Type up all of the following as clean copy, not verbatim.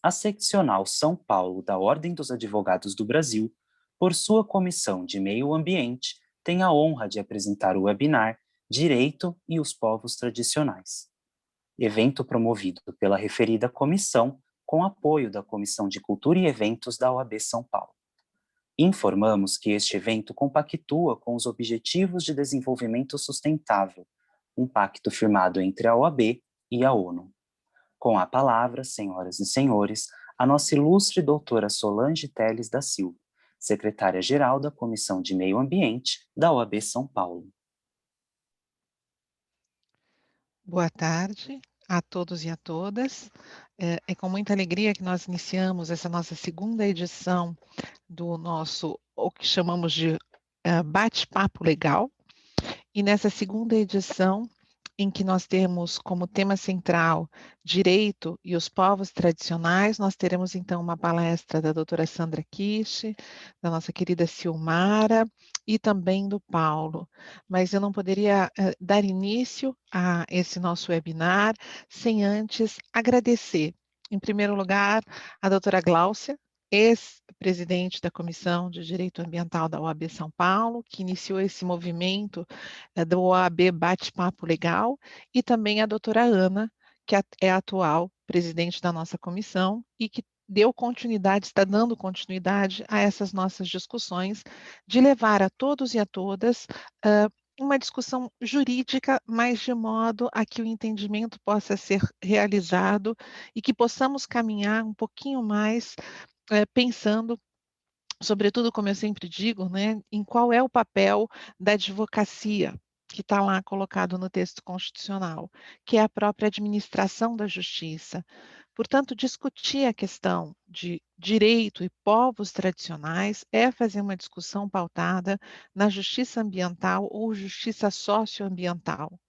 a Seccional São Paulo da Ordem dos Advogados do Brasil, por sua Comissão de Meio Ambiente, tem a honra de apresentar o webinar Direito e os Povos Tradicionais. Evento promovido pela referida comissão, com apoio da Comissão de Cultura e Eventos da OAB São Paulo. Informamos que este evento compactua com os Objetivos de Desenvolvimento Sustentável, um pacto firmado entre a OAB e a ONU. Com a palavra, senhoras e senhores, a nossa ilustre doutora Solange Teles da Silva, secretária-geral da Comissão de Meio Ambiente da OAB São Paulo. Boa tarde a todos e a todas. É com muita alegria que nós iniciamos essa nossa segunda edição do nosso, o que chamamos de bate-papo legal. E nessa segunda edição, em que nós temos como tema central direito e os povos tradicionais, nós teremos então uma palestra da doutora Sandra Kish, da nossa querida Silmara e também do Paulo. Mas eu não poderia dar início a esse nosso webinar sem antes agradecer, em primeiro lugar, a doutora Gláucia, ex-presidente da Comissão de Direito Ambiental da OAB São Paulo, que iniciou esse movimento do OAB Bate-Papo Legal, e também a doutora Ana, que é a atual presidente da nossa comissão e que deu continuidade, está dando continuidade a essas nossas discussões, de levar a todos e a todas uma discussão jurídica, mas de modo a que o entendimento possa ser realizado e que possamos caminhar um pouquinho mais pensando, sobretudo, como eu sempre digo, né, em qual é o papel da advocacia, que está lá colocado no texto constitucional, que é a própria administração da justiça. Portanto, discutir a questão de direito e povos tradicionais é fazer uma discussão pautada na justiça ambiental ou justiça socioambiental,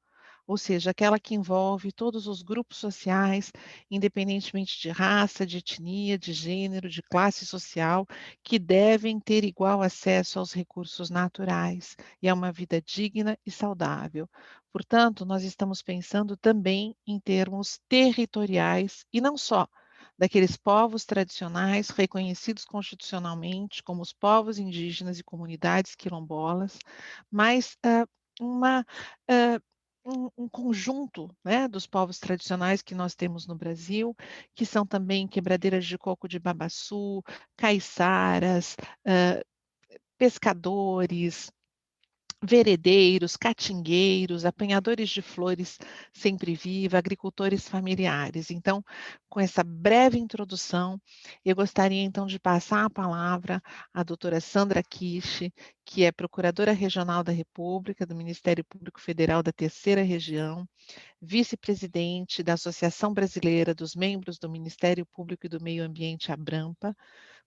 ou seja, aquela que envolve todos os grupos sociais, independentemente de raça, de etnia, de gênero, de classe social, que devem ter igual acesso aos recursos naturais e a uma vida digna e saudável. Portanto, nós estamos pensando também em termos territoriais e não só daqueles povos tradicionais reconhecidos constitucionalmente como os povos indígenas e comunidades quilombolas, mas uma um conjunto, né, dos povos tradicionais que nós temos no Brasil, que são também quebradeiras de coco de babaçu, caiçaras, pescadores, veredeiros, catingueiros, apanhadores de flores sempre viva, agricultores familiares. Então, com essa breve introdução, eu gostaria então de passar a palavra à doutora Sandra Kish, que é Procuradora Regional da República, do Ministério Público Federal da Terceira Região, vice-presidente da Associação Brasileira dos Membros do Ministério Público e do Meio Ambiente, ABRAMPA,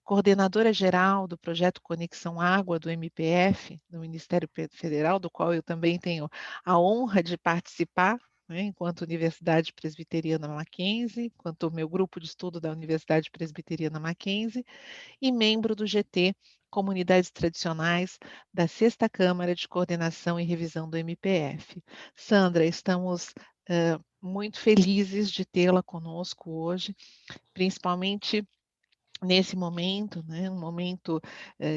coordenadora geral do projeto Conexão Água do MPF, do Ministério Federal, do qual eu também tenho a honra de participar, né, enquanto Universidade Presbiteriana Mackenzie, enquanto meu grupo de estudo da Universidade Presbiteriana Mackenzie, e membro do GT Comunidades Tradicionais da Sexta Câmara de Coordenação e Revisão do MPF. Sandra, estamos muito felizes de tê-la conosco hoje, principalmente nesse momento, né, um momento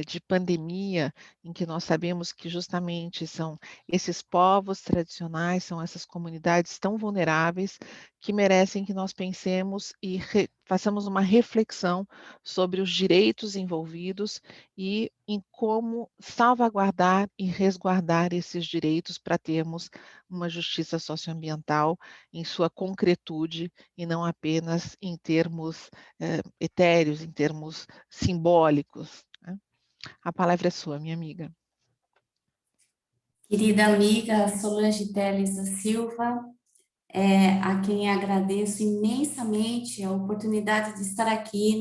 de pandemia, em que nós sabemos que justamente são esses povos tradicionais, são essas comunidades tão vulneráveis, que merecem que nós pensemos e façamos uma reflexão sobre os direitos envolvidos e em como salvaguardar e resguardar esses direitos para termos uma justiça socioambiental em sua concretude e não apenas em termos etéreos, em termos simbólicos, né? A palavra é sua, minha amiga. Querida amiga Solange Teles da Silva, a quem agradeço imensamente a oportunidade de estar aqui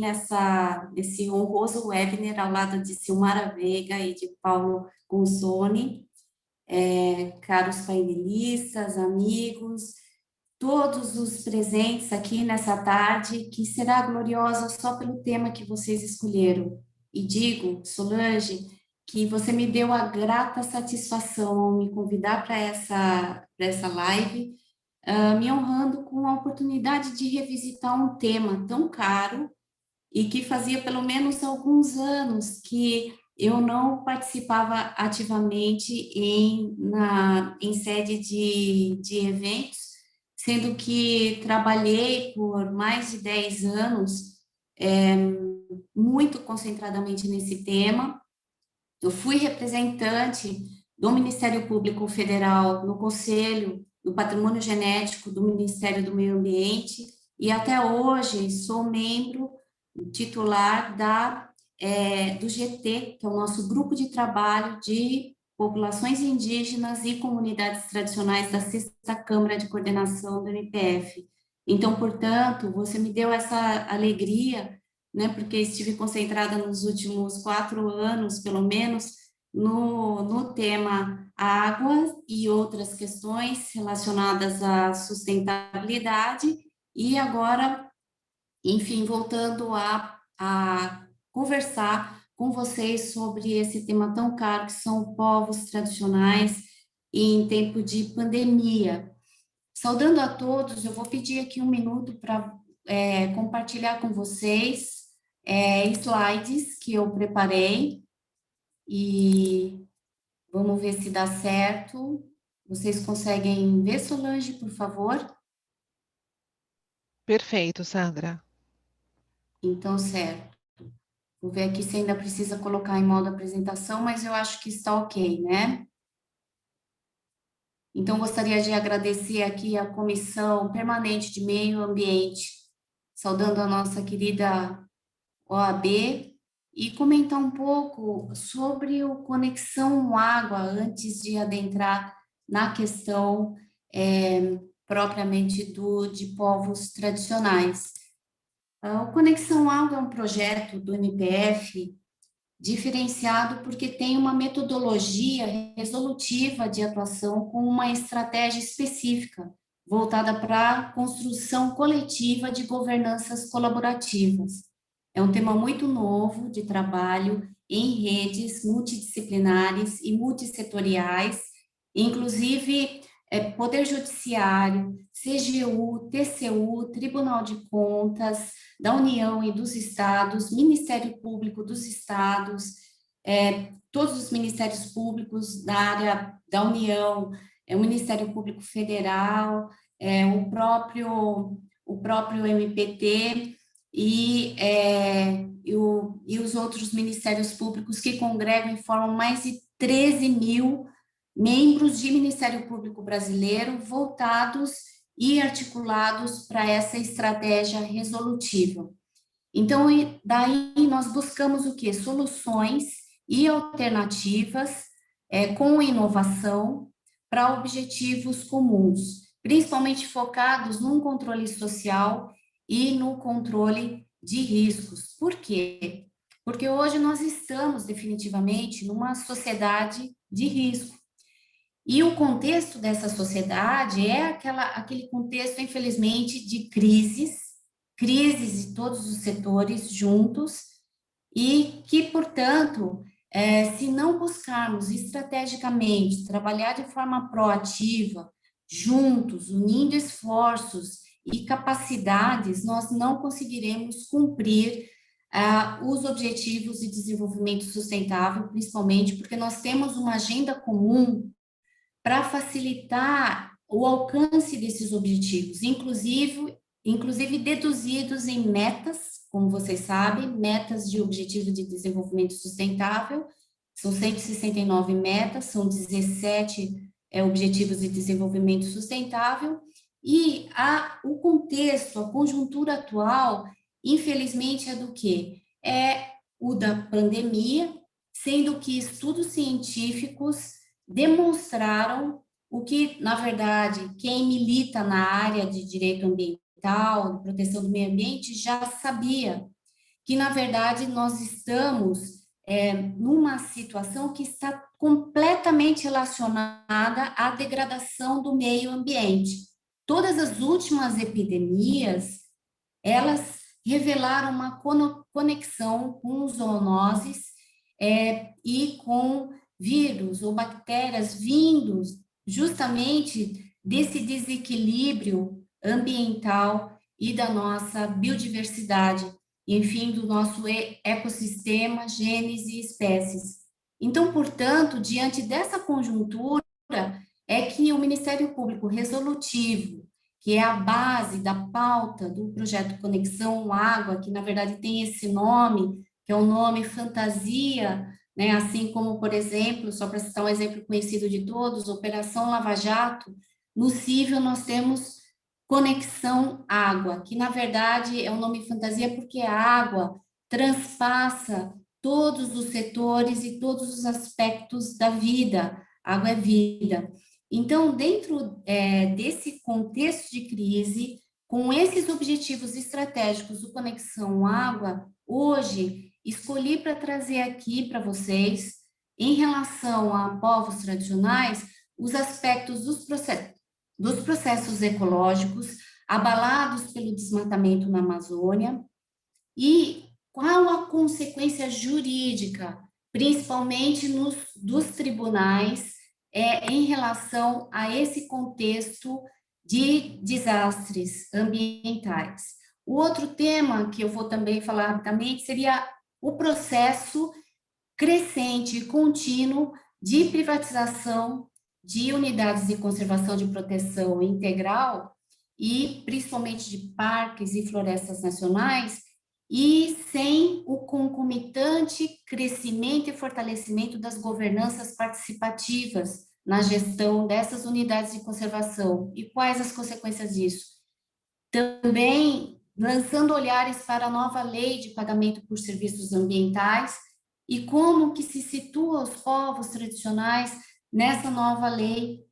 nesse honroso webinar ao lado de Silmara Veiga e de Paulo Gonzoni, caros painelistas, amigos, todos os presentes aqui nessa tarde, que será gloriosa só pelo tema que vocês escolheram. E digo, Solange, que você me deu a grata satisfação ao me convidar para essa live, me honrando com a oportunidade de revisitar um tema tão caro e que fazia pelo menos alguns anos que eu não participava ativamente em sede de eventos, sendo que trabalhei por mais de 10 anos, muito concentradamente nesse tema. Eu fui representante do Ministério Público Federal no Conselho do Patrimônio Genético do Ministério do Meio Ambiente e até hoje sou membro titular do GT, que é o nosso grupo de trabalho de populações indígenas e comunidades tradicionais da 6ª Câmara de Coordenação do MPF. Então, portanto, você me deu essa alegria, né, porque estive concentrada nos últimos 4 anos, pelo menos, no tema água e outras questões relacionadas à sustentabilidade, e agora, enfim, voltando a conversar com vocês sobre esse tema tão caro que são povos tradicionais em tempo de pandemia. Saudando a todos, eu vou pedir aqui 1 minuto para compartilhar com vocês slides que eu preparei e vamos ver se dá certo. Vocês conseguem ver, Solange, por favor? Perfeito, Sandra. Então, certo. Vou ver aqui se ainda precisa colocar em modo apresentação, mas eu acho que está ok, né? Então, gostaria de agradecer aqui a Comissão Permanente de Meio Ambiente, saudando a nossa querida OAB, e comentar um pouco sobre o Conexão Água, antes de adentrar na questão propriamente de povos tradicionais. O Conexão Água é um projeto do MPF diferenciado porque tem uma metodologia resolutiva de atuação com uma estratégia específica, voltada para a construção coletiva de governanças colaborativas. É um tema muito novo de trabalho em redes multidisciplinares e multissetoriais, inclusive Poder Judiciário, CGU, TCU, Tribunal de Contas da União e dos Estados, Ministério Público dos Estados, todos os ministérios públicos da área da União, o Ministério Público Federal, o próprio MPT e os outros ministérios públicos que congregam e formam mais de 13 mil membros de Ministério Público brasileiro voltados e articulados para essa estratégia resolutiva. Então, daí nós buscamos o quê? Soluções e alternativas com inovação para objetivos comuns, principalmente focados no controle social e no controle de riscos. Por quê? Porque hoje nós estamos definitivamente numa sociedade de risco. E o contexto dessa sociedade é aquele contexto, infelizmente, de crises de todos os setores juntos, e que, portanto, se não buscarmos estrategicamente trabalhar de forma proativa, juntos, unindo esforços e capacidades, nós não conseguiremos cumprir os objetivos de desenvolvimento sustentável, principalmente porque nós temos uma agenda comum para facilitar o alcance desses objetivos, inclusive deduzidos em metas, como vocês sabem, metas de objetivo de desenvolvimento sustentável, são 169 metas, são 17 objetivos de desenvolvimento sustentável, e o contexto, a conjuntura atual, infelizmente, é do quê? É o da pandemia, sendo que estudos científicos demonstraram o que, na verdade, quem milita na área de direito ambiental, de proteção do meio ambiente, já sabia, que, na verdade, nós estamos numa situação que está completamente relacionada à degradação do meio ambiente. Todas as últimas epidemias, elas revelaram uma conexão com zoonoses e com vírus ou bactérias vindos justamente desse desequilíbrio ambiental e da nossa biodiversidade. enfim, do nosso ecossistema, genes e espécies. Então, portanto, diante dessa conjuntura, é que o Ministério Público Resolutivo, que é a base da pauta do projeto Conexão Água, que na verdade tem esse nome, que é o nome fantasia, né? Assim como, por exemplo, só para citar um exemplo conhecido de todos, Operação Lava Jato, no cível nós temos Conexão Água, que na verdade é um nome fantasia porque a água transpassa todos os setores e todos os aspectos da vida. Água é vida. Então, dentro desse contexto de crise, com esses objetivos estratégicos do Conexão Água, hoje escolhi para trazer aqui para vocês, em relação a povos tradicionais, os aspectos dos processos ecológicos abalados pelo desmatamento na Amazônia e qual a consequência jurídica, principalmente dos tribunais, em relação a esse contexto de desastres ambientais. O outro tema que eu vou também falar rapidamente seria o processo crescente e contínuo de privatização de unidades de conservação de proteção integral e principalmente de parques e florestas nacionais, e sem o concomitante crescimento e fortalecimento das governanças participativas na gestão dessas unidades de conservação. E quais as consequências disso? Também lançando olhares para a nova lei de pagamento por serviços ambientais e como que se situa os povos tradicionais nessa nova lei.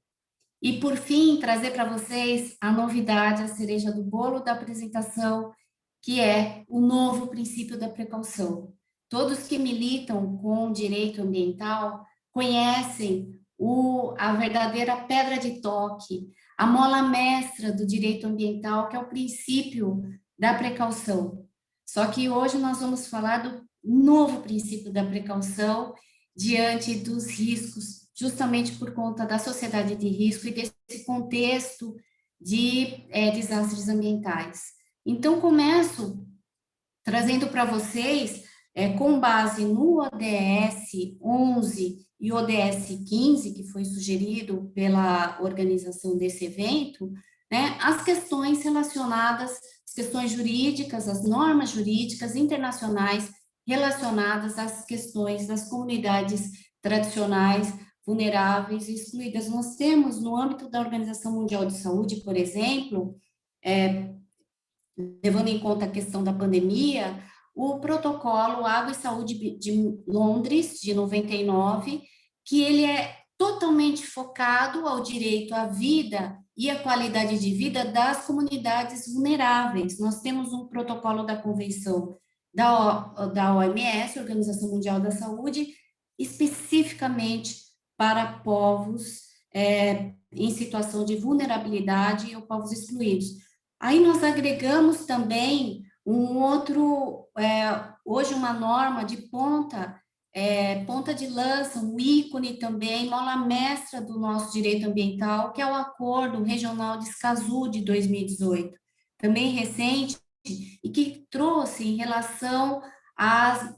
E, por fim, trazer para vocês a novidade, a cereja do bolo da apresentação, que é o novo princípio da precaução. Todos que militam com direito ambiental conhecem a verdadeira pedra de toque, a mola mestra do direito ambiental, que é o princípio da precaução. Só que hoje nós vamos falar do novo princípio da precaução diante dos riscos, justamente por conta da sociedade de risco e desse contexto de desastres ambientais. Então, começo trazendo para vocês, com base no ODS 11 e ODS 15, que foi sugerido pela organização desse evento, né, as questões relacionadas, as questões jurídicas, as normas jurídicas internacionais relacionadas às questões das comunidades tradicionais vulneráveis e excluídas. Nós temos, no âmbito da Organização Mundial de Saúde, por exemplo, levando em conta a questão da pandemia, o protocolo Água e Saúde de Londres, de 99, que ele é totalmente focado ao direito à vida e à qualidade de vida das comunidades vulneráveis. Nós temos um protocolo da Convenção da OMS, Organização Mundial da Saúde, especificamente para povos em situação de vulnerabilidade ou povos excluídos. Aí nós agregamos também um outro, hoje uma norma de ponta de lança, um ícone também, mola mestra do nosso direito ambiental, que é o Acordo Regional de Escazú de 2018, também recente, e que trouxe em relação à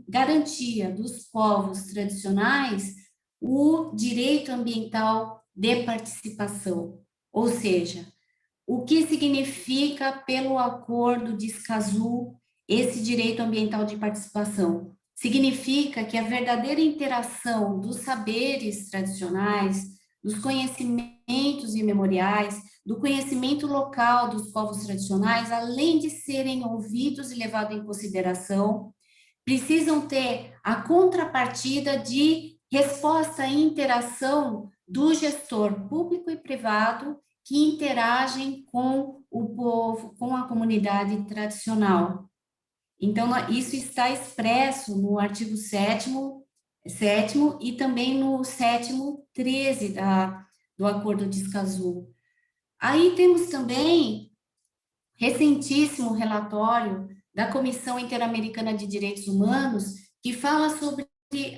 garantia dos povos tradicionais o direito ambiental de participação, ou seja, o que significa pelo Acordo de Escazú esse direito ambiental de participação? Significa que a verdadeira interação dos saberes tradicionais, dos conhecimentos imemoriais, do conhecimento local dos povos tradicionais, além de serem ouvidos e levados em consideração, precisam ter a contrapartida de resposta e interação do gestor público e privado que interagem com o povo, com a comunidade tradicional. Então, isso está expresso no artigo 7º e também no 7º 13 do Acordo de Escazú. Aí temos também recentíssimo relatório da Comissão Interamericana de Direitos Humanos, que fala sobre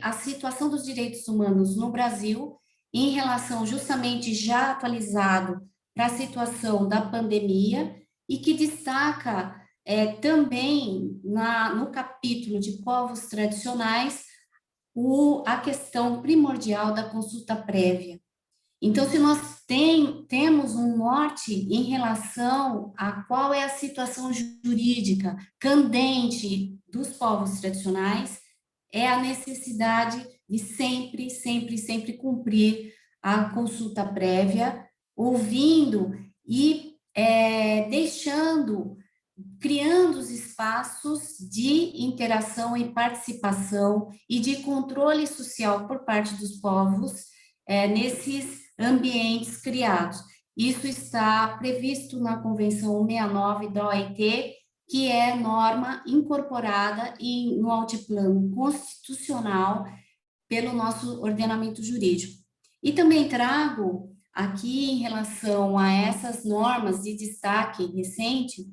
a situação dos direitos humanos no Brasil, em relação justamente já atualizado para a situação da pandemia, e que destaca também no capítulo de povos tradicionais, a questão primordial da consulta prévia. Então, se nós temos um norte em relação a qual é a situação jurídica candente dos povos tradicionais, é a necessidade de sempre, sempre, sempre cumprir a consulta prévia, ouvindo e criando os espaços de interação e participação e de controle social por parte dos povos nesses ambientes criados. Isso está previsto na Convenção 169 da OIT, que é norma incorporada no altiplano constitucional pelo nosso ordenamento jurídico. E também trago aqui, em relação a essas normas de destaque recente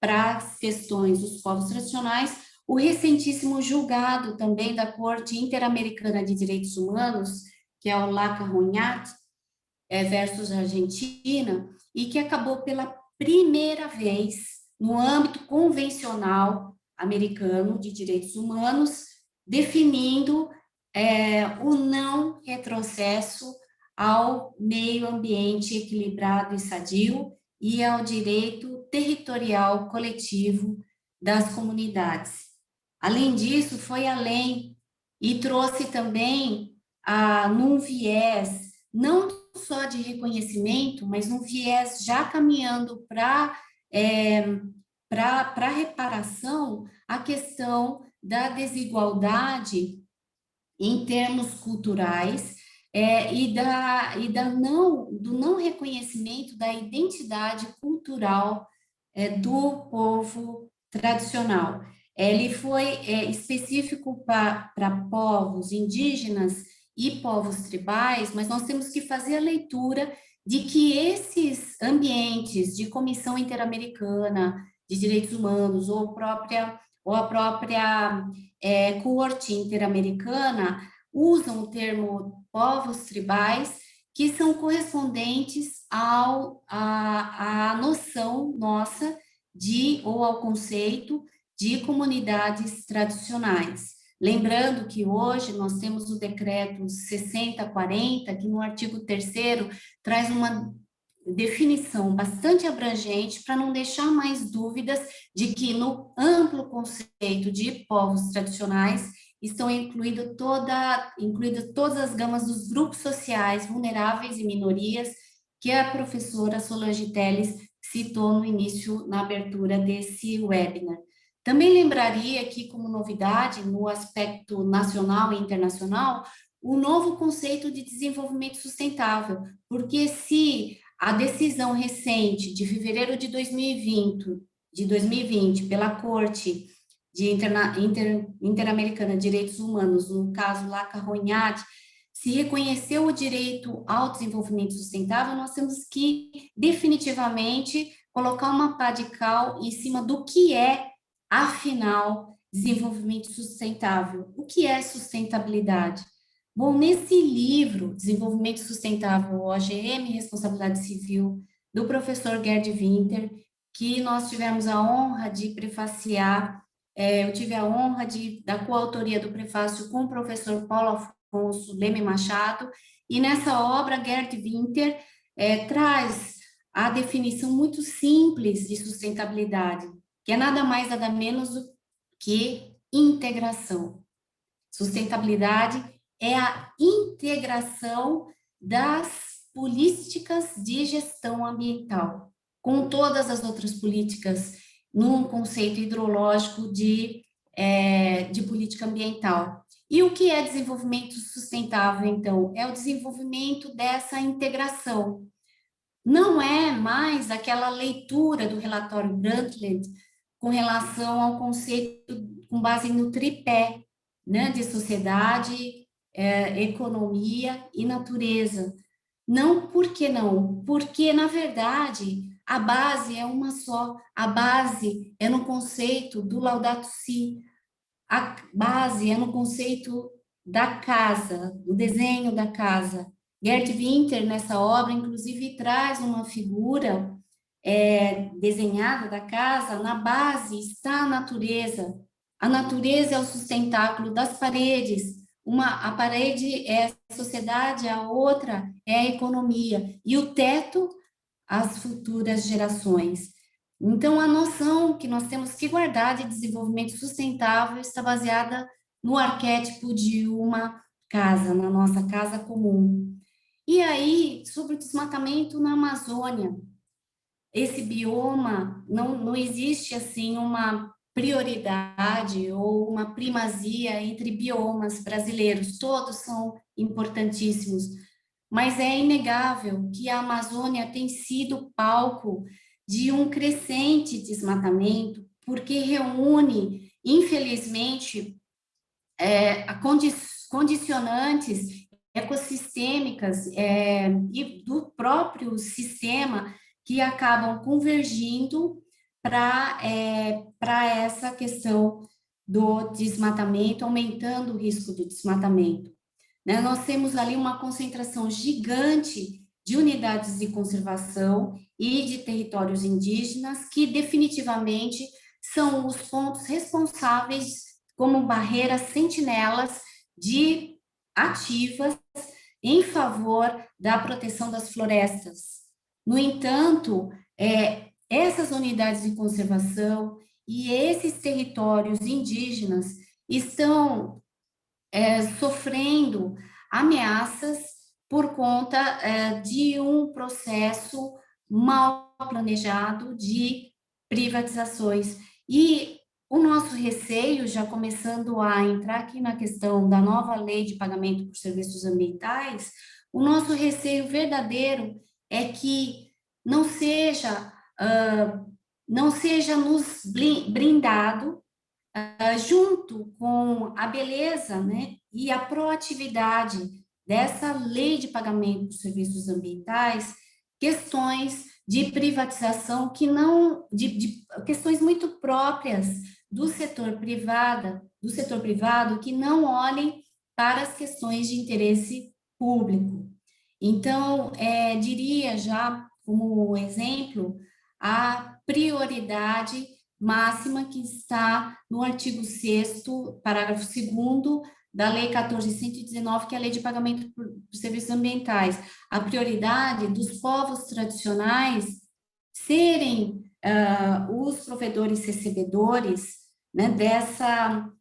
para as questões dos povos tradicionais, o recentíssimo julgado também da Corte Interamericana de Direitos Humanos, que é o Laca-Roñat versus Argentina, e que acabou pela primeira vez no âmbito convencional americano de direitos humanos, definindo o não retrocesso ao meio ambiente equilibrado e sadio e ao direito territorial coletivo das comunidades. Além disso, foi além e trouxe também num viés não só de reconhecimento, mas um viés já caminhando para reparação, a questão da desigualdade em termos culturais do não reconhecimento da identidade cultural do povo tradicional. Ele foi específico para povos indígenas e povos tribais, mas nós temos que fazer a leitura de que esses ambientes de Comissão Interamericana de Direitos Humanos ou a própria Corte Interamericana usam o termo povos tribais, que são correspondentes à noção nossa ou ao conceito de comunidades tradicionais. Lembrando que hoje nós temos o decreto 6040, que no artigo 3º traz uma definição bastante abrangente para não deixar mais dúvidas de que no amplo conceito de povos tradicionais estão incluídas todas as gamas dos grupos sociais vulneráveis e minorias que a professora Solange Telles citou no início, na abertura desse webinar. Também lembraria aqui como novidade, no aspecto nacional e internacional, o novo conceito de desenvolvimento sustentável, porque se a decisão recente de fevereiro de 2020 pela Corte Interamericana de Direitos Humanos, no caso Laca-Roñat, se reconheceu o direito ao desenvolvimento sustentável, nós temos que definitivamente colocar uma pá de cal em cima do que é, afinal, desenvolvimento sustentável. O que é sustentabilidade? Bom, nesse livro, Desenvolvimento Sustentável, OGM e Responsabilidade Civil, do professor Gerd Winter, que nós tivemos a honra de prefaciar, eu tive a honra da coautoria do prefácio com o professor Paulo Afonso Leme Machado, e nessa obra, Gerd Winter traz a definição muito simples de sustentabilidade, que é nada mais, nada menos do que integração. Sustentabilidade é a integração das políticas de gestão ambiental, com todas as outras políticas, num conceito hidrológico de política ambiental. E o que é desenvolvimento sustentável, então? É o desenvolvimento dessa integração. Não é mais aquela leitura do relatório Brundtland com relação ao conceito com base no tripé, né, de sociedade, economia e natureza. Não, por que não? Porque, na verdade, a base é uma só. A base é no conceito do Laudato Si. A base é no conceito da casa, do desenho da casa. Gerd Winter, nessa obra, inclusive, traz uma figura desenhada da casa, na base está a natureza. A natureza é o sustentáculo das paredes. A parede é a sociedade, a outra é a economia. E o teto, as futuras gerações. Então, a noção que nós temos que guardar de desenvolvimento sustentável está baseada no arquétipo de uma casa, na nossa casa comum. E aí, sobre o desmatamento na Amazônia, esse bioma, não existe assim uma prioridade ou uma primazia entre biomas brasileiros, todos são importantíssimos, mas é inegável que a Amazônia tem sido palco de um crescente desmatamento, porque reúne, infelizmente, condicionantes ecossistêmicas e do próprio sistema que acabam convergindo para essa questão do desmatamento, aumentando o risco do desmatamento. Né? Nós temos ali uma concentração gigante de unidades de conservação e de territórios indígenas que definitivamente são os pontos responsáveis como barreiras sentinelas de ativas em favor da proteção das florestas. No entanto, essas unidades de conservação e esses territórios indígenas estão sofrendo ameaças por conta de um processo mal planejado de privatizações. E o nosso receio, já começando a entrar aqui na questão da nova lei de pagamento por serviços ambientais, o nosso receio verdadeiro é que não seja nos brindado junto com a beleza, né, e a proatividade dessa lei de pagamento por serviços ambientais, questões de privatização que não, de questões muito próprias do setor privado que não olhem para as questões de interesse público. Então, diria já como exemplo a prioridade máxima que está no artigo 6º, parágrafo 2º da Lei 14.119, que é a Lei de Pagamento por Serviços Ambientais. A prioridade dos povos tradicionais serem os provedores recebedores, né, dessa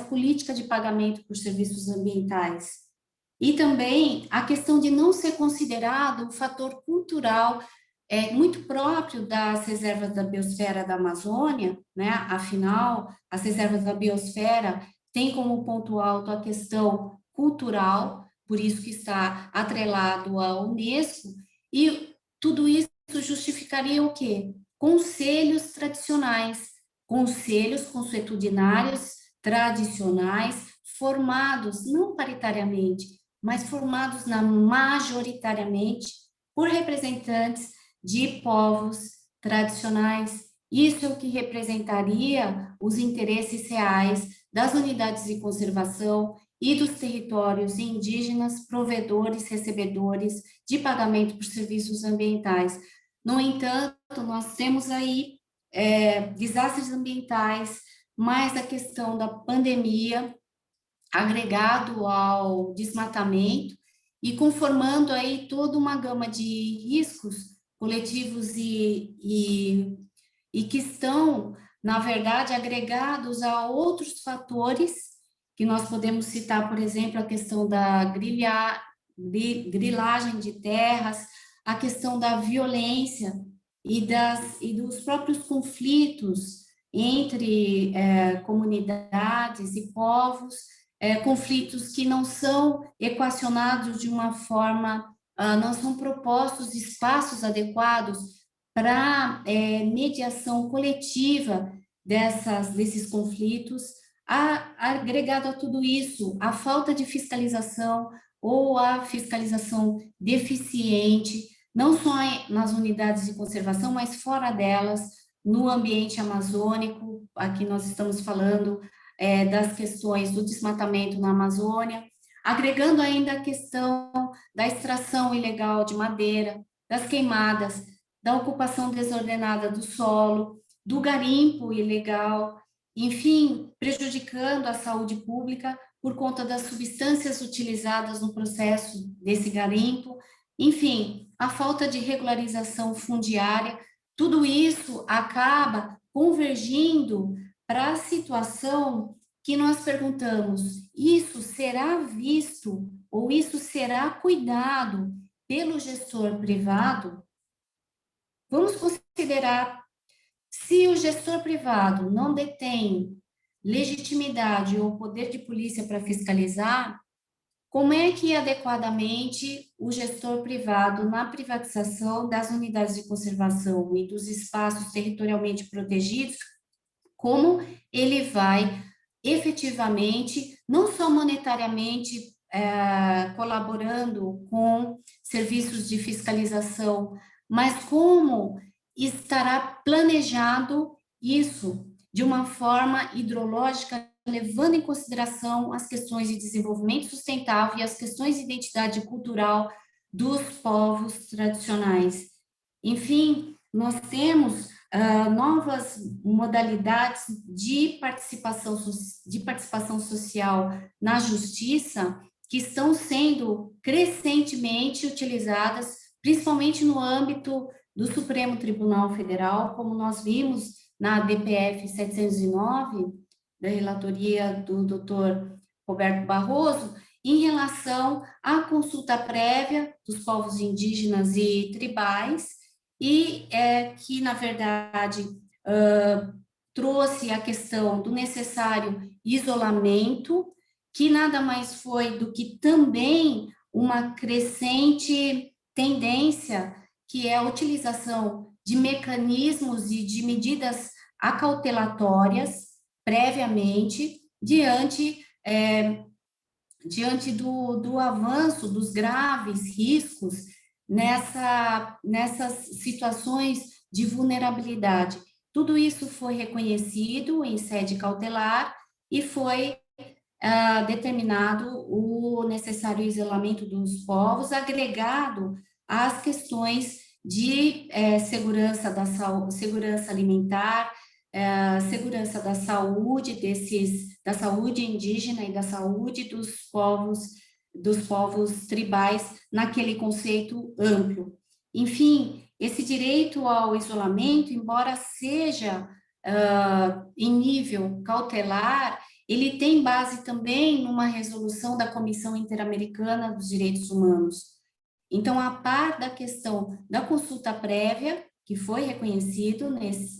política de pagamento por serviços ambientais. E também a questão de não ser considerado um fator cultural muito próprio das reservas da biosfera da Amazônia, né? Afinal, as reservas da biosfera têm como ponto alto a questão cultural, por isso que está atrelado à Unesco, e tudo isso justificaria o quê? Conselhos tradicionais, conselhos consuetudinários tradicionais, formados não paritariamente, mas formados majoritariamente por representantes de povos tradicionais. Isso é o que representaria os interesses reais das unidades de conservação e dos territórios indígenas, provedores, recebedores de pagamento por serviços ambientais. No entanto, nós temos aí desastres ambientais, mais a questão da pandemia, agregado ao desmatamento e conformando aí toda uma gama de riscos coletivos e que estão, na verdade, agregados a outros fatores que nós podemos citar, por exemplo, a questão da grilagem de terras, a questão da violência e dos próprios conflitos entre comunidades e povos, conflitos que não são equacionados de uma forma, não são propostos espaços adequados para mediação coletiva desses conflitos. Agregado a tudo isso, a falta de fiscalização ou a fiscalização deficiente, não só nas unidades de conservação, mas fora delas, no ambiente amazônico. Aqui nós estamos falando das questões do desmatamento na Amazônia, agregando ainda a questão da extração ilegal de madeira, das queimadas, da ocupação desordenada do solo, do garimpo ilegal, enfim, prejudicando a saúde pública por conta das substâncias utilizadas no processo desse garimpo, enfim, a falta de regularização fundiária, tudo isso acaba convergindo para a situação que nós perguntamos: isso será visto ou isso será cuidado pelo gestor privado? Vamos considerar, se o gestor privado não detém legitimidade ou poder de polícia para fiscalizar, como é que adequadamente o gestor privado, na privatização das unidades de conservação e dos espaços territorialmente protegidos, como ele vai efetivamente, não só monetariamente, colaborando com serviços de fiscalização, mas como estará planejado isso de uma forma hidrológica, levando em consideração as questões de desenvolvimento sustentável e as questões de identidade cultural dos povos tradicionais. Enfim, nós temos novas modalidades de participação social na justiça que estão sendo crescentemente utilizadas, principalmente no âmbito do Supremo Tribunal Federal, como nós vimos na DPF 709, da relatoria do Dr. Roberto Barroso, em relação à consulta prévia dos povos indígenas e tribais, e que, na verdade, trouxe a questão do necessário isolamento, que nada mais foi do que também uma crescente tendência, que é a utilização de mecanismos e de medidas acautelatórias previamente, diante do avanço dos graves riscos nessas situações de vulnerabilidade. Tudo isso foi reconhecido em sede cautelar e foi determinado o necessário isolamento dos povos, agregado às questões de segurança segurança alimentar, segurança da saúde da saúde indígena e da saúde dos povos tribais naquele conceito amplo. Enfim, esse direito ao isolamento, embora seja em nível cautelar, ele tem base também numa resolução da Comissão Interamericana dos Direitos Humanos. Então, a par da questão da consulta prévia, que foi reconhecido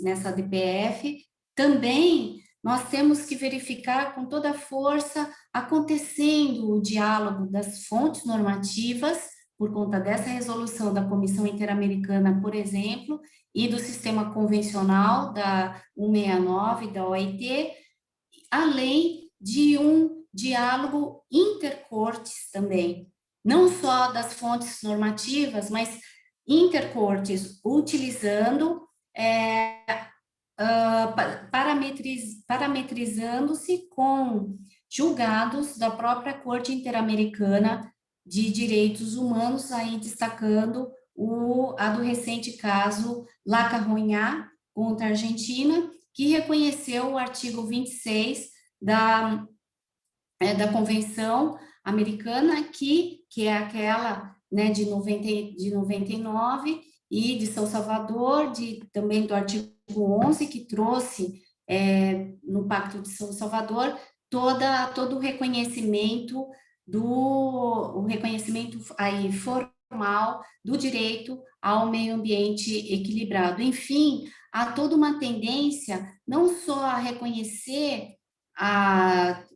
nessa DPF, também nós temos que verificar com toda a força acontecendo o diálogo das fontes normativas, por conta dessa resolução da Comissão Interamericana, por exemplo, e do sistema convencional da 169, da OIT, além de um diálogo intercortes também, não só das fontes normativas, mas intercortes, utilizando, parametrizando-se com julgados da própria Corte Interamericana de Direitos Humanos, aí destacando a do recente caso Lacarronhá contra a Argentina, que reconheceu o artigo 26 da Convenção Americana, que é aquela, né, de 99, e de São Salvador, também do artigo 11, que trouxe no Pacto de São Salvador todo o reconhecimento aí formal do direito ao meio ambiente equilibrado. Enfim, há toda uma tendência não só a reconhecer,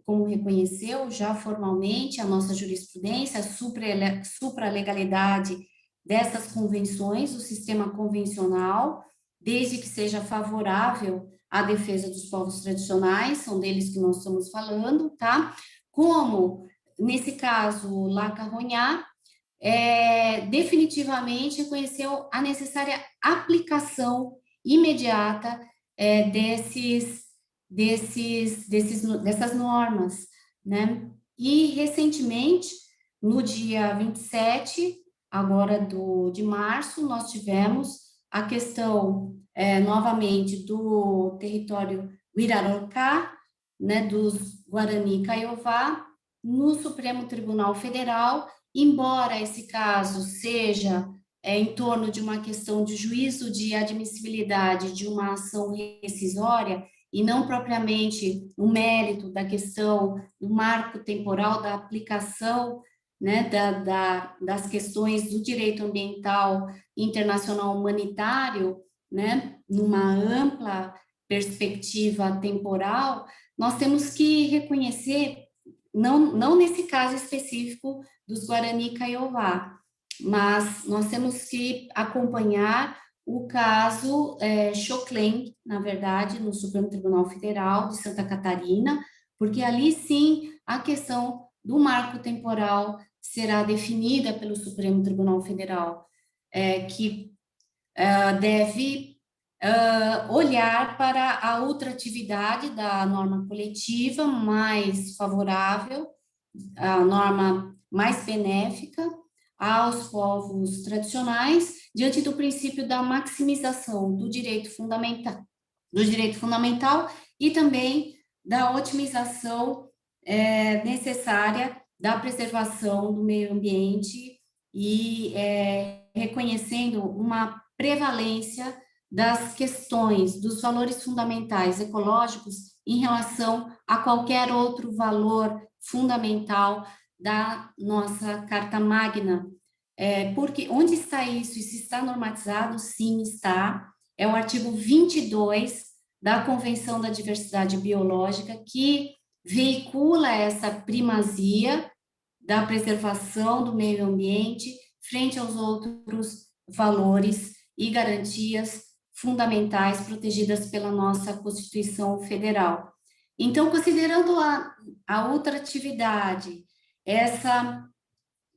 como reconheceu já formalmente a nossa jurisprudência, a supralegalidade dessas convenções, o sistema convencional, desde que seja favorável à defesa dos povos tradicionais, são deles que nós estamos falando, tá? Como, nesse caso, Lacarronhá, definitivamente reconheceu a necessária aplicação imediata dessas normas, né? E, recentemente, no dia 27, agora de março, nós tivemos a questão, novamente, do território Wirarocá, né, dos Guarani Kaiowá, no Supremo Tribunal Federal, embora esse caso seja em torno de uma questão de juízo de admissibilidade de uma ação rescisória, e não propriamente o mérito da questão do marco temporal da aplicação, né, das questões do direito ambiental internacional humanitário, né, numa ampla perspectiva temporal, nós temos que reconhecer, não nesse caso específico dos Guarani Kaiowá, mas nós temos que acompanhar o caso Choclen, na verdade, no Supremo Tribunal Federal de Santa Catarina, porque ali sim a questão do marco temporal será definida pelo Supremo Tribunal Federal, que deve olhar para a ultratividade da norma coletiva mais favorável, a norma mais benéfica aos povos tradicionais, diante do princípio da maximização do direito fundamental e também da otimização necessária da preservação do meio ambiente e reconhecendo uma prevalência das questões, dos valores fundamentais ecológicos em relação a qualquer outro valor fundamental da nossa Carta Magna. Porque onde está isso? Isso está normatizado? Sim, está. É o artigo 22 da Convenção da Diversidade Biológica, que veicula essa primazia da preservação do meio ambiente frente aos outros valores e garantias fundamentais protegidas pela nossa Constituição Federal. Então, considerando a ultratividade, essa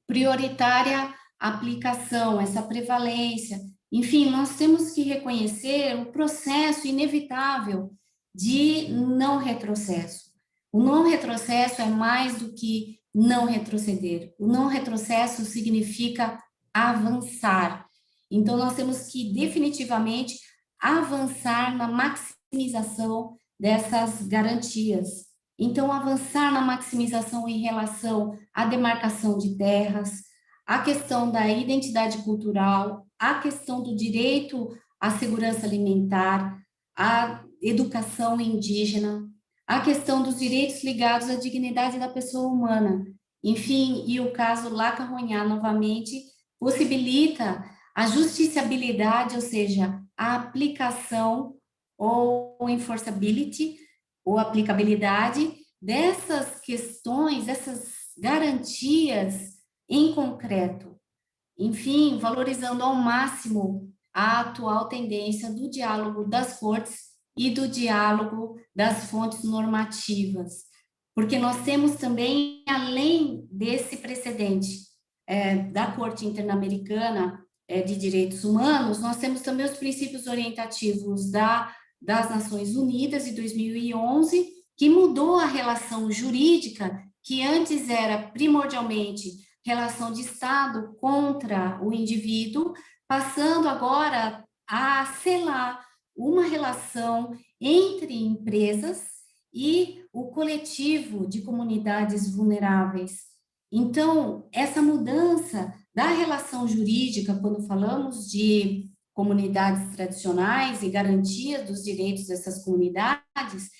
prioritária aplicação, essa prevalência, enfim, nós temos que reconhecer o processo inevitável de não retrocesso. O não retrocesso é mais do que não retroceder. O não retrocesso significa avançar. Então, nós temos que definitivamente avançar na maximização dessas garantias. Então, avançar na maximização em relação à demarcação de terras, a questão da identidade cultural, a questão do direito à segurança alimentar, à educação indígena, a questão dos direitos ligados à dignidade da pessoa humana. Enfim, e o caso Lacahonhá, novamente, possibilita a justiciabilidade, ou seja, a aplicação ou enforceability, ou aplicabilidade dessas questões, dessas garantias em concreto. Enfim, valorizando ao máximo a atual tendência do diálogo das cortes e do diálogo das fontes normativas, porque nós temos também, além desse precedente da Corte Interamericana de Direitos Humanos, nós temos também os princípios orientativos das Nações Unidas, de 2011, que mudou a relação jurídica, que antes era primordialmente relação de Estado contra o indivíduo, passando agora a selar uma relação entre empresas e o coletivo de comunidades vulneráveis. Então, essa mudança da relação jurídica, quando falamos de comunidades tradicionais e garantia dos direitos dessas comunidades,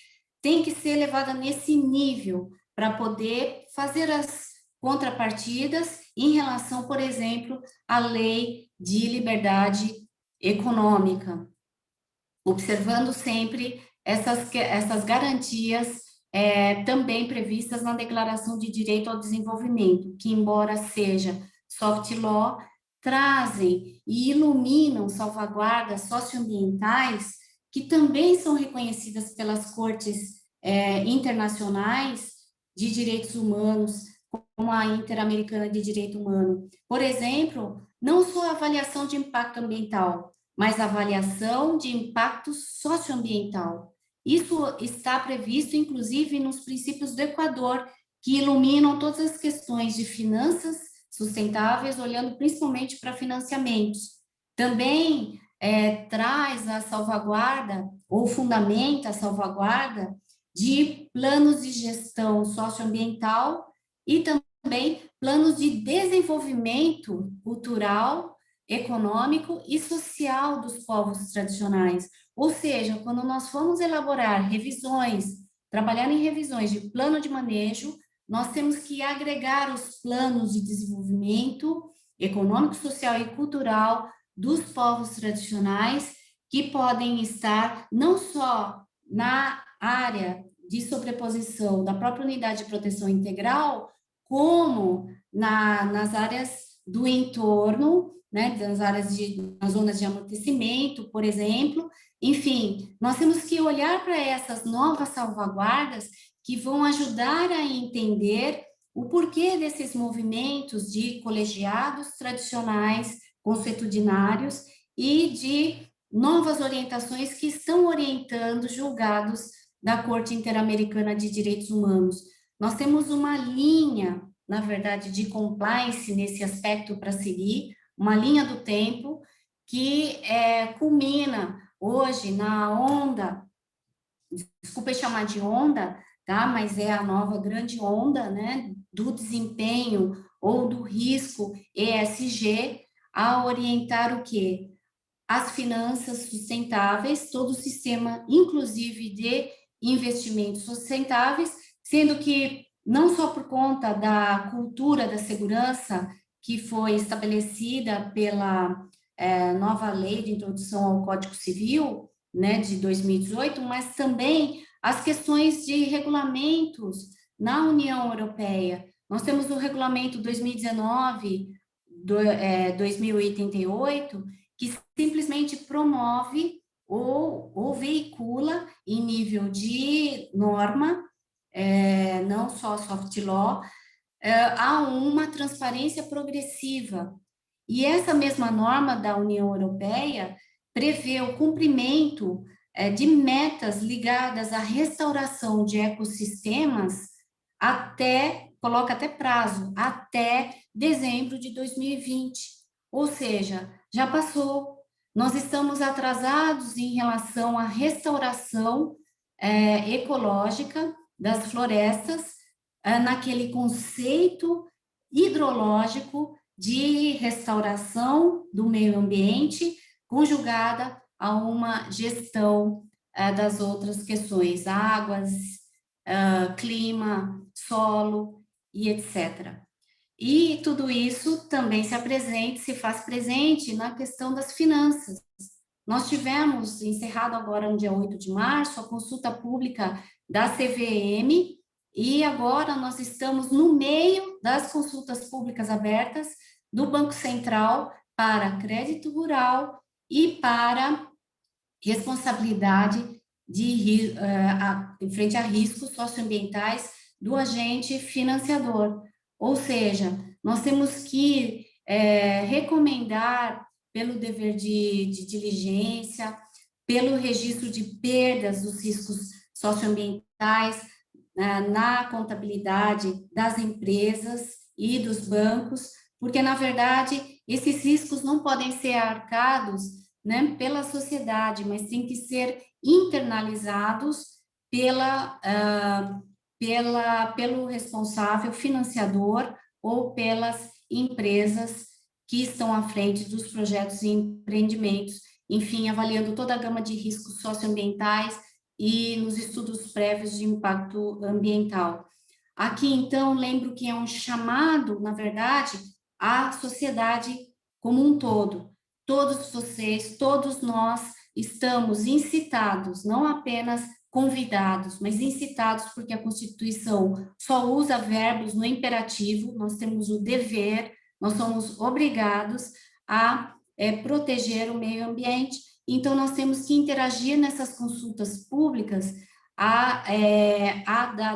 tem que ser levada nesse nível para poder fazer as contrapartidas em relação, por exemplo, à lei de liberdade econômica, observando sempre essas garantias também previstas na Declaração de Direito ao Desenvolvimento, que, embora seja soft law, trazem e iluminam salvaguardas socioambientais que também são reconhecidas pelas cortes internacionais de direitos humanos, como a Interamericana de Direito Humano. Por exemplo, não só a avaliação de impacto ambiental, mas a avaliação de impacto socioambiental. Isso está previsto, inclusive, nos princípios do Equador, que iluminam todas as questões de finanças sustentáveis, olhando principalmente para financiamentos. Também traz a salvaguarda, ou fundamenta a salvaguarda, de planos de gestão socioambiental e também planos de desenvolvimento cultural, econômico e social dos povos tradicionais. Ou seja, quando nós formos elaborar revisões, trabalhar em revisões de plano de manejo, nós temos que agregar os planos de desenvolvimento econômico, social e cultural dos povos tradicionais, que podem estar não só na área de sobreposição da própria unidade de proteção integral, como nas áreas do entorno, né, nas zonas de amortecimento, por exemplo. Enfim, nós temos que olhar para essas novas salvaguardas que vão ajudar a entender o porquê desses movimentos de colegiados tradicionais, consuetudinários e de novas orientações que estão orientando julgados da Corte Interamericana de Direitos Humanos. Nós temos uma linha, na verdade, de compliance nesse aspecto para seguir, uma linha do tempo que culmina hoje na onda, desculpa chamar de onda, tá? Mas é a nova grande onda, né, do desempenho ou do risco ESG, a orientar o quê? As finanças sustentáveis, todo o sistema, inclusive de investimentos sustentáveis, sendo que não só por conta da cultura da segurança que foi estabelecida pela nova lei de introdução ao Código Civil, né, de 2018, mas também as questões de regulamentos na União Europeia. Nós temos o regulamento 2019-2088, que simplesmente promove ou veicula em nível de norma, não só soft law, a uma transparência progressiva. E essa mesma norma da União Europeia prevê o cumprimento de metas ligadas à restauração de ecossistemas coloca até prazo, até dezembro de 2020. Ou seja, já passou. Nós estamos atrasados em relação à restauração ecológica das florestas, naquele conceito hidrológico de restauração do meio ambiente, conjugada a uma gestão das outras questões, águas, clima, solo e etc. E tudo isso também se faz presente na questão das finanças. Nós tivemos encerrado agora no dia 8 de março a consulta pública da CVM, e agora nós estamos no meio das consultas públicas abertas do Banco Central para crédito rural e para responsabilidade em frente a riscos socioambientais do agente financiador. Ou seja, nós temos que recomendar pelo dever de diligência, pelo registro de perdas dos riscos socioambientais na contabilidade das empresas e dos bancos, porque, na verdade, esses riscos não podem ser arcados, né, pela sociedade, mas tem que ser internalizados pelo responsável financiador ou pelas empresas que estão à frente dos projetos e empreendimentos, enfim, avaliando toda a gama de riscos socioambientais e nos estudos prévios de impacto ambiental. Aqui, então, lembro que é um chamado, na verdade, à sociedade como um todo. Todos vocês, todos nós estamos incitados, não apenas convidados, mas incitados, porque a Constituição só usa verbos no imperativo, nós temos o dever, nós somos obrigados a proteger o meio ambiente, então nós temos que interagir nessas consultas públicas.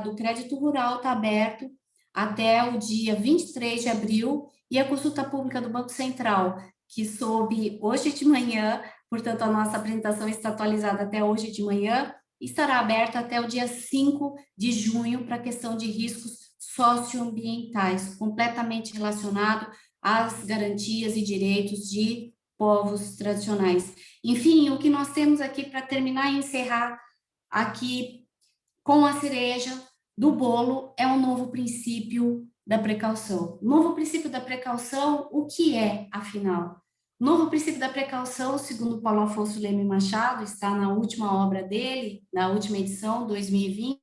Do crédito rural está aberto até o dia 23 de abril, e a consulta pública do Banco Central, que soube hoje de manhã, portanto, a nossa apresentação está atualizada até hoje de manhã, estará aberta até o dia 5 de junho para a questão de riscos socioambientais, completamente relacionado às garantias e direitos de povos tradicionais. Enfim, o que nós temos aqui para terminar e encerrar aqui com a cereja do bolo é um novo princípio da precaução. Novo princípio da precaução, o que é, afinal? Novo princípio da precaução, segundo Paulo Afonso Leme Machado, está na última obra dele, na última edição, 2020,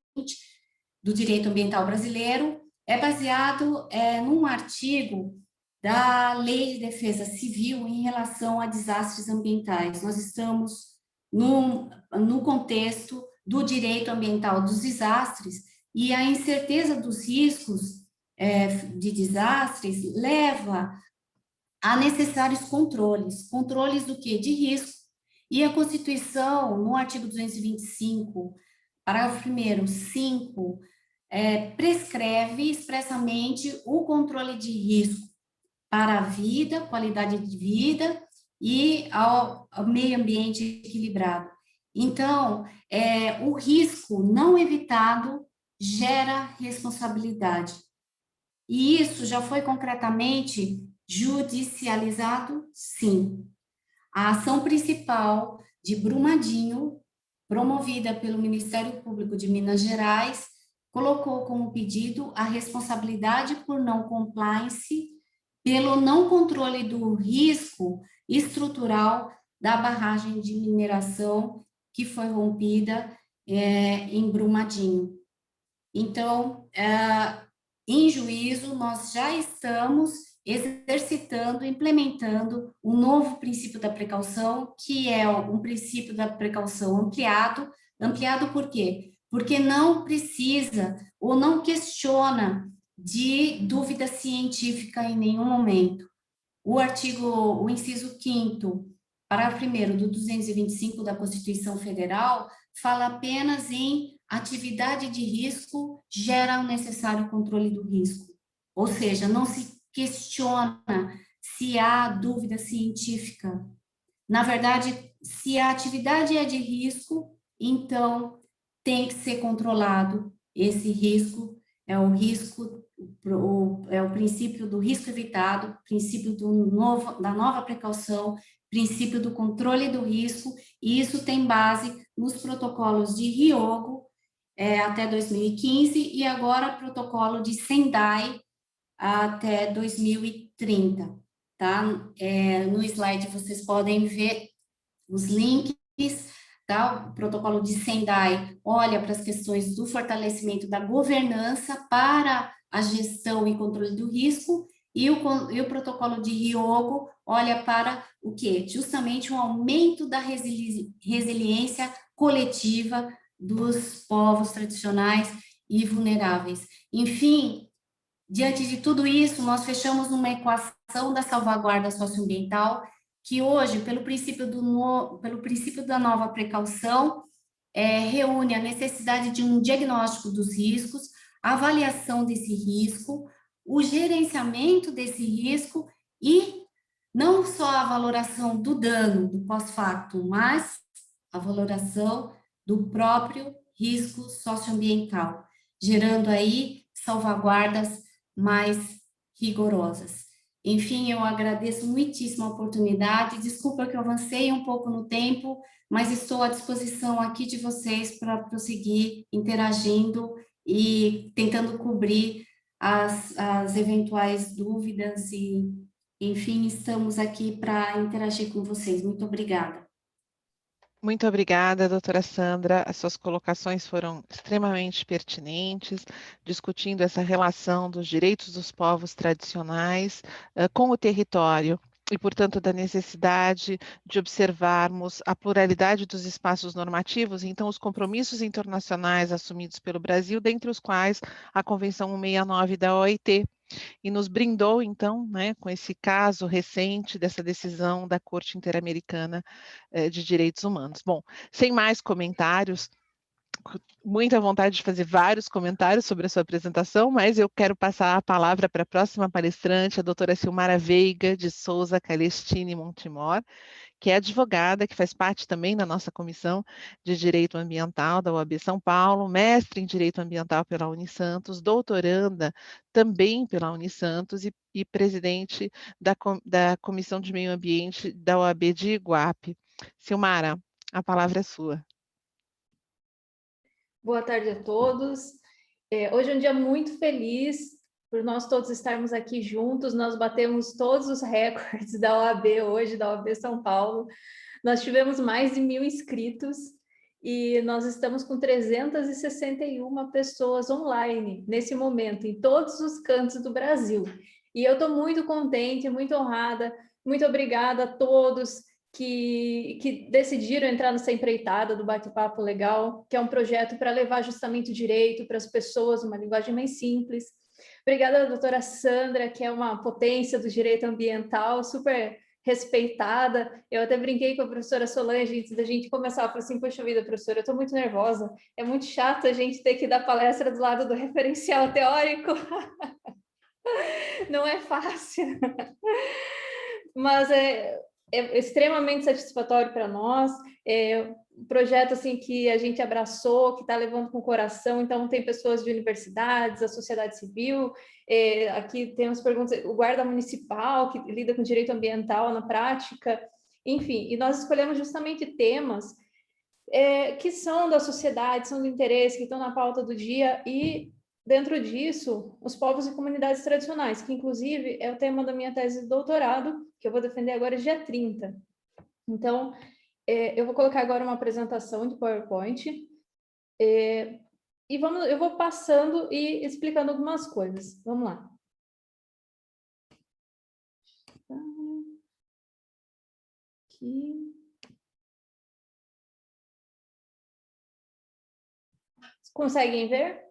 do Direito Ambiental Brasileiro, é baseado num artigo da Lei de Defesa Civil em relação a desastres ambientais. Nós estamos no contexto do direito ambiental dos desastres e a incerteza dos riscos de desastres leva a necessários controles do que? De risco. E a Constituição, no artigo 225, parágrafo 1º, 5, prescreve expressamente o controle de risco para a vida, qualidade de vida e ao meio ambiente equilibrado. Então, o risco não evitado gera responsabilidade. E isso já foi concretamente judicializado? Sim. A ação principal de Brumadinho, promovida pelo Ministério Público de Minas Gerais, colocou como pedido a responsabilidade por não compliance pelo não controle do risco estrutural da barragem de mineração que foi rompida em Brumadinho. Então, em juízo, nós já estamos exercitando, implementando um novo princípio da precaução, que é um princípio da precaução ampliado. Ampliado por quê? Porque não precisa ou não questiona de dúvida científica em nenhum momento. O inciso 5º, parágrafo 1º do 225 da Constituição Federal, fala apenas em atividade de risco gera o necessário controle do risco. Ou seja, não se questiona se há dúvida científica. Na verdade, se a atividade é de risco, então tem que ser controlado. Esse risco é o princípio do risco evitado, princípio da nova precaução, princípio do controle do risco, e isso tem base nos protocolos de Hyogo, até 2015, e agora protocolo de Sendai até 2030, tá? No slide vocês podem ver os links, tá? O protocolo de Sendai olha para as questões do fortalecimento da governança para a gestão e controle do risco, e o protocolo de Hyogo olha para o quê? Justamente um aumento da resiliência coletiva dos povos tradicionais e vulneráveis. Enfim, diante de tudo isso, nós fechamos uma equação da salvaguarda socioambiental que hoje, pelo princípio da nova precaução, reúne a necessidade de um diagnóstico dos riscos, a avaliação desse risco, o gerenciamento desse risco e não só a valoração do dano, do pós-factum, mas a valoração do próprio risco socioambiental, gerando aí salvaguardas mais rigorosas. Enfim, eu agradeço muitíssimo a oportunidade, desculpa que eu avancei um pouco no tempo, mas estou à disposição aqui de vocês para prosseguir interagindo e tentando cobrir as eventuais dúvidas e, enfim, estamos aqui para interagir com vocês. Muito obrigada. Muito obrigada, doutora Sandra. As suas colocações foram extremamente pertinentes, discutindo essa relação dos direitos dos povos tradicionais com o território e, portanto, da necessidade de observarmos a pluralidade dos espaços normativos e, então, os compromissos internacionais assumidos pelo Brasil, dentre os quais a Convenção 169 da OIT, e nos brindou, então, né, com esse caso recente dessa decisão da Corte Interamericana de Direitos Humanos. Bom, sem mais comentários, muita vontade de fazer vários comentários sobre a sua apresentação, mas eu quero passar a palavra para a próxima palestrante, a doutora Silmara Veiga de Souza Calestini Montemor, que é advogada, que faz parte também da nossa Comissão de Direito Ambiental da UAB São Paulo, mestre em Direito Ambiental pela Unisantos, doutoranda também pela Unisantos e presidente da Comissão de Meio Ambiente da UAB de Iguape. Silmara, a palavra é sua. Boa tarde a todos. Hoje é um dia muito feliz por nós todos estarmos aqui juntos. Nós batemos todos os recordes da OAB hoje, da OAB São Paulo. Nós tivemos mais de 1.000 inscritos e nós estamos com 361 pessoas online nesse momento, em todos os cantos do Brasil. E eu estou muito contente, muito honrada. Muito obrigada a todos que decidiram entrar nessa empreitada do Bate-Papo Legal, que é um projeto para levar justamente o direito para as pessoas, uma linguagem mais simples. Obrigada à doutora Sandra, que é uma potência do direito ambiental, super respeitada. Eu até brinquei com a professora Solange antes da gente começar. Eu falei assim, poxa vida, professora, eu estou muito nervosa. É muito chato a gente ter que dar palestra do lado do referencial teórico. Não é fácil. Mas é extremamente satisfatório para nós, um projeto assim que a gente abraçou, que está levando com o coração. Então tem pessoas de universidades, a sociedade civil, aqui temos perguntas, o guarda municipal que lida com direito ambiental na prática, enfim, e nós escolhemos justamente temas que são da sociedade, são do interesse, que estão na pauta do dia, e dentro disso, os povos e comunidades tradicionais, que inclusive é o tema da minha tese de doutorado, que eu vou defender agora dia 30. Então, eu vou colocar agora uma apresentação de PowerPoint, e eu vou passando e explicando algumas coisas. Vamos lá. Aqui. Conseguem ver?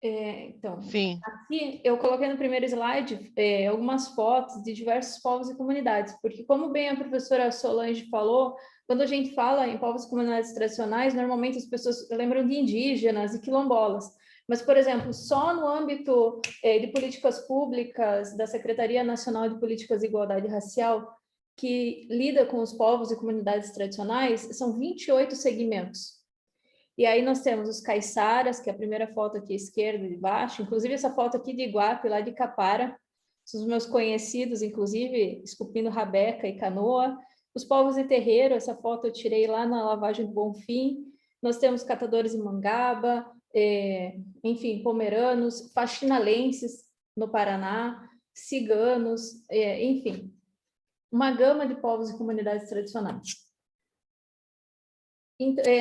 Então, Sim. aqui eu coloquei no primeiro slide algumas fotos de diversos povos e comunidades, porque como bem a professora Solange falou, quando a gente fala em povos e comunidades tradicionais, normalmente as pessoas lembram de indígenas e quilombolas, mas, por exemplo, só no âmbito de políticas públicas da Secretaria Nacional de Políticas de Igualdade Racial, que lida com os povos e comunidades tradicionais, são 28 segmentos. E aí nós temos os caiçaras, que é a primeira foto aqui à esquerda de baixo, inclusive essa foto aqui de Iguape, lá de Capara, são os meus conhecidos, inclusive esculpindo rabeca e canoa. Os povos de terreiro, essa foto eu tirei lá na lavagem do Bonfim. Nós temos catadores em Mangaba, enfim, pomeranos, faxinalenses no Paraná, ciganos, enfim, uma gama de povos e comunidades tradicionais.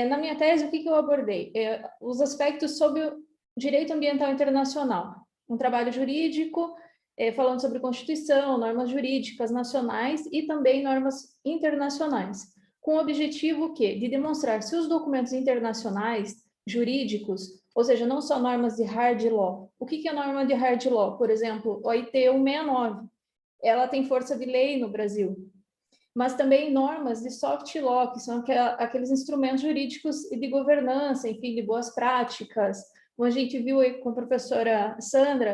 Na minha tese, o que eu abordei? Os aspectos sobre o direito ambiental internacional. Um trabalho jurídico, falando sobre Constituição, normas jurídicas nacionais e também normas internacionais, com o objetivo de demonstrar se os documentos internacionais jurídicos, ou seja, não só normas de hard law. O que é norma de hard law? Por exemplo, o OIT 169, ela tem força de lei no Brasil, mas também normas de soft law, que são aqueles instrumentos jurídicos de governança, enfim, de boas práticas. Como a gente viu aí com a professora Sandra,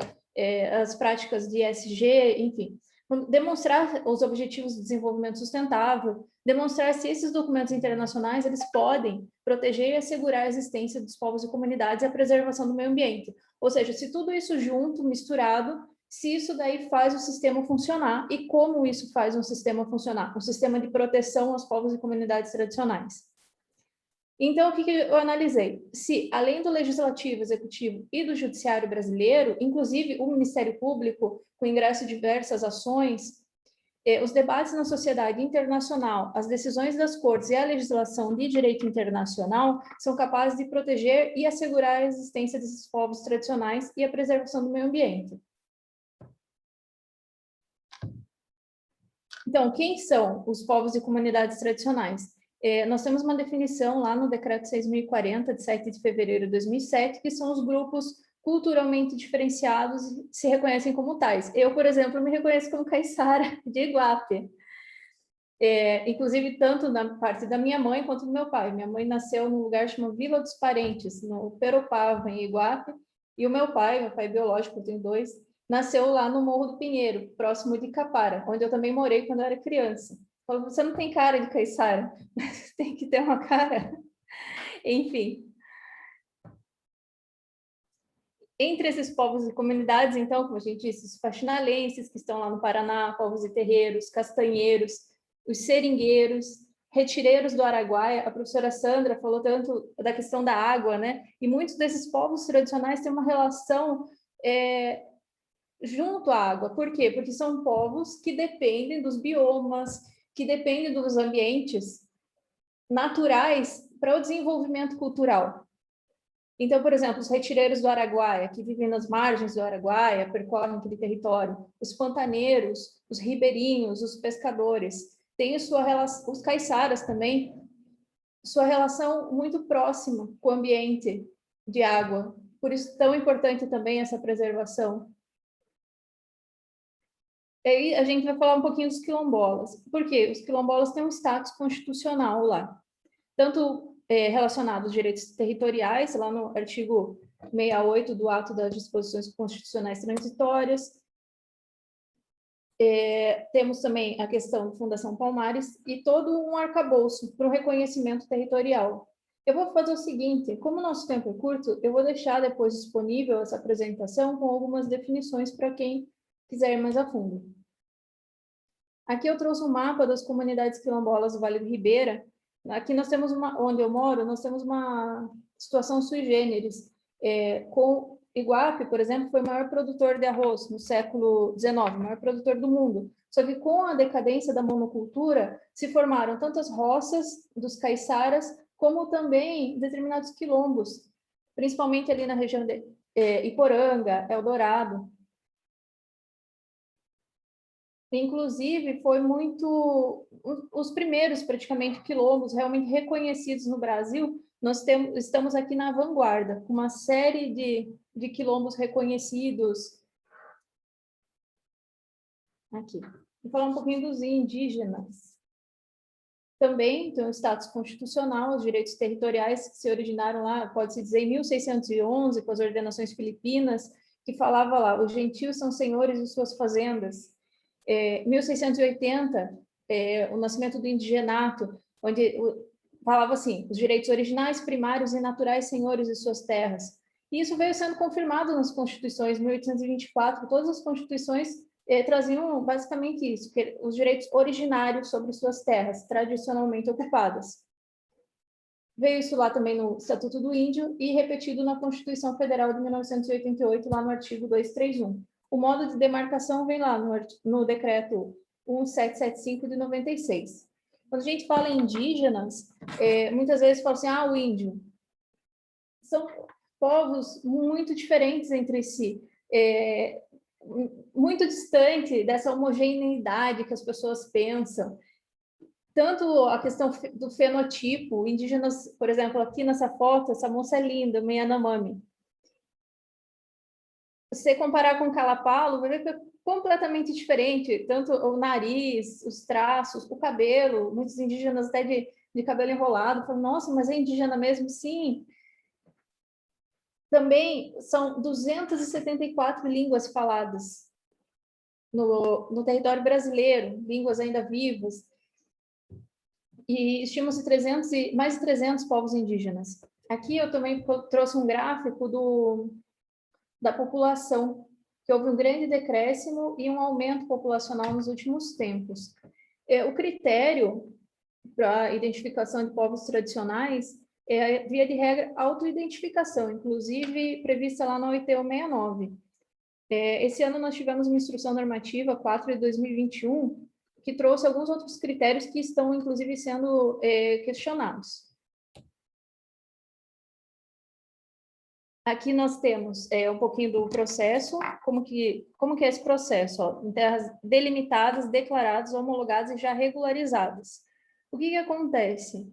as práticas de ESG, enfim. Demonstrar os objetivos de desenvolvimento sustentável, demonstrar se esses documentos internacionais eles podem proteger e assegurar a existência dos povos e comunidades e a preservação do meio ambiente. Ou seja, se tudo isso junto, misturado, se isso daí faz o sistema funcionar e como isso faz um sistema funcionar, um sistema de proteção aos povos e comunidades tradicionais. Então, o que eu analisei? Se, além do Legislativo, Executivo e do Judiciário brasileiro, inclusive o Ministério Público, com ingresso de diversas ações, os debates na sociedade internacional, as decisões das cortes e a legislação de direito internacional são capazes de proteger e assegurar a existência desses povos tradicionais e a preservação do meio ambiente. Então, quem são os povos e comunidades tradicionais? Nós temos uma definição lá no Decreto 6.040, de 7 de fevereiro de 2007, que são os grupos culturalmente diferenciados e se reconhecem como tais. Eu, por exemplo, me reconheço como caiçara de Iguape. Inclusive, tanto na parte da minha mãe quanto do meu pai. Minha mãe nasceu num lugar chamado Vila dos Parentes, no Peropava, em Iguape, e o meu pai biológico, eu tenho dois, nasceu lá no Morro do Pinheiro, próximo de Capara, onde eu também morei quando eu era criança. Falou, você não tem cara de caiçara, você tem que ter uma cara. Enfim. Entre esses povos e comunidades, então, como a gente disse, os faxinalenses, que estão lá no Paraná, povos e terreiros, castanheiros, os seringueiros, retireiros do Araguaia, a professora Sandra falou tanto da questão da água, né? E muitos desses povos tradicionais têm uma relação junto à água. Por quê? Porque são povos que dependem dos biomas, que dependem dos ambientes naturais para o desenvolvimento cultural. Então, por exemplo, os retireiros do Araguaia, que vivem nas margens do Araguaia, percorrem aquele território, os pantaneiros, os ribeirinhos, os pescadores, têm sua relação, os caiçaras também, sua relação muito próxima com o ambiente de água. Por isso, tão importante também essa preservação. E aí a gente vai falar um pouquinho dos quilombolas. Por quê? Os quilombolas têm um status constitucional lá, tanto relacionado aos direitos territoriais, lá no artigo 68 do Ato das Disposições Constitucionais Transitórias. Temos também a questão da Fundação Palmares e todo um arcabouço para o reconhecimento territorial. Eu vou fazer o seguinte, como o nosso tempo é curto, eu vou deixar depois disponível essa apresentação com algumas definições para quem quiser ir mais a fundo. Aqui eu trouxe um mapa das comunidades quilombolas do Vale do Ribeira. Aqui nós temos onde eu moro, nós temos uma situação sui generis. Com Iguape, por exemplo, foi o maior produtor de arroz no século XIX, o maior produtor do mundo. Só que com a decadência da monocultura, se formaram tantas roças dos caiçaras, como também determinados quilombos, principalmente ali na região de Iporanga, Eldorado. Inclusive, foi muito... Os primeiros, praticamente, quilombos realmente reconhecidos no Brasil, estamos aqui na vanguarda, com uma série de quilombos reconhecidos. Aqui. Vou falar um pouquinho dos indígenas. Também tem um status constitucional, os direitos territoriais que se originaram lá, pode-se dizer, em 1611, com as ordenações filipinas, que falava lá, os gentios são senhores de suas fazendas. 1680, o nascimento do indigenato, onde falava assim, os direitos originais, primários e naturais senhores de suas terras. E isso veio sendo confirmado nas constituições, 1824, todas as constituições traziam basicamente isso, que os direitos originários sobre suas terras, tradicionalmente ocupadas. Veio isso lá também no Estatuto do Índio e repetido na Constituição Federal de 1988, lá no artigo 231. O modo de demarcação vem lá no decreto 1775 de 96. Quando a gente fala em indígenas, muitas vezes fala assim, o índio. São povos muito diferentes entre si, muito distante dessa homogeneidade que as pessoas pensam. Tanto a questão do fenotipo, indígenas, por exemplo, aqui nessa foto, essa moça é linda, uma Yanomami. Se você comparar com Calapalo, vai ver que é completamente diferente, tanto o nariz, os traços, o cabelo, muitos indígenas até de cabelo enrolado, falam, nossa, mas é indígena mesmo? Sim. Também são 274 línguas faladas no território brasileiro, línguas ainda vivas, e estima-se mais de 300 povos indígenas. Aqui eu também trouxe um gráfico da população, que houve um grande decréscimo e um aumento populacional nos últimos tempos. O critério para a identificação de povos tradicionais é, via de regra, autoidentificação, inclusive prevista lá na OIT 69. Esse ano nós tivemos uma instrução normativa 4 de 2021, que trouxe alguns outros critérios que estão, inclusive, sendo questionados. Aqui nós temos um pouquinho do processo, como que é esse processo, ó, em terras delimitadas, declaradas, homologadas e já regularizadas. O que acontece?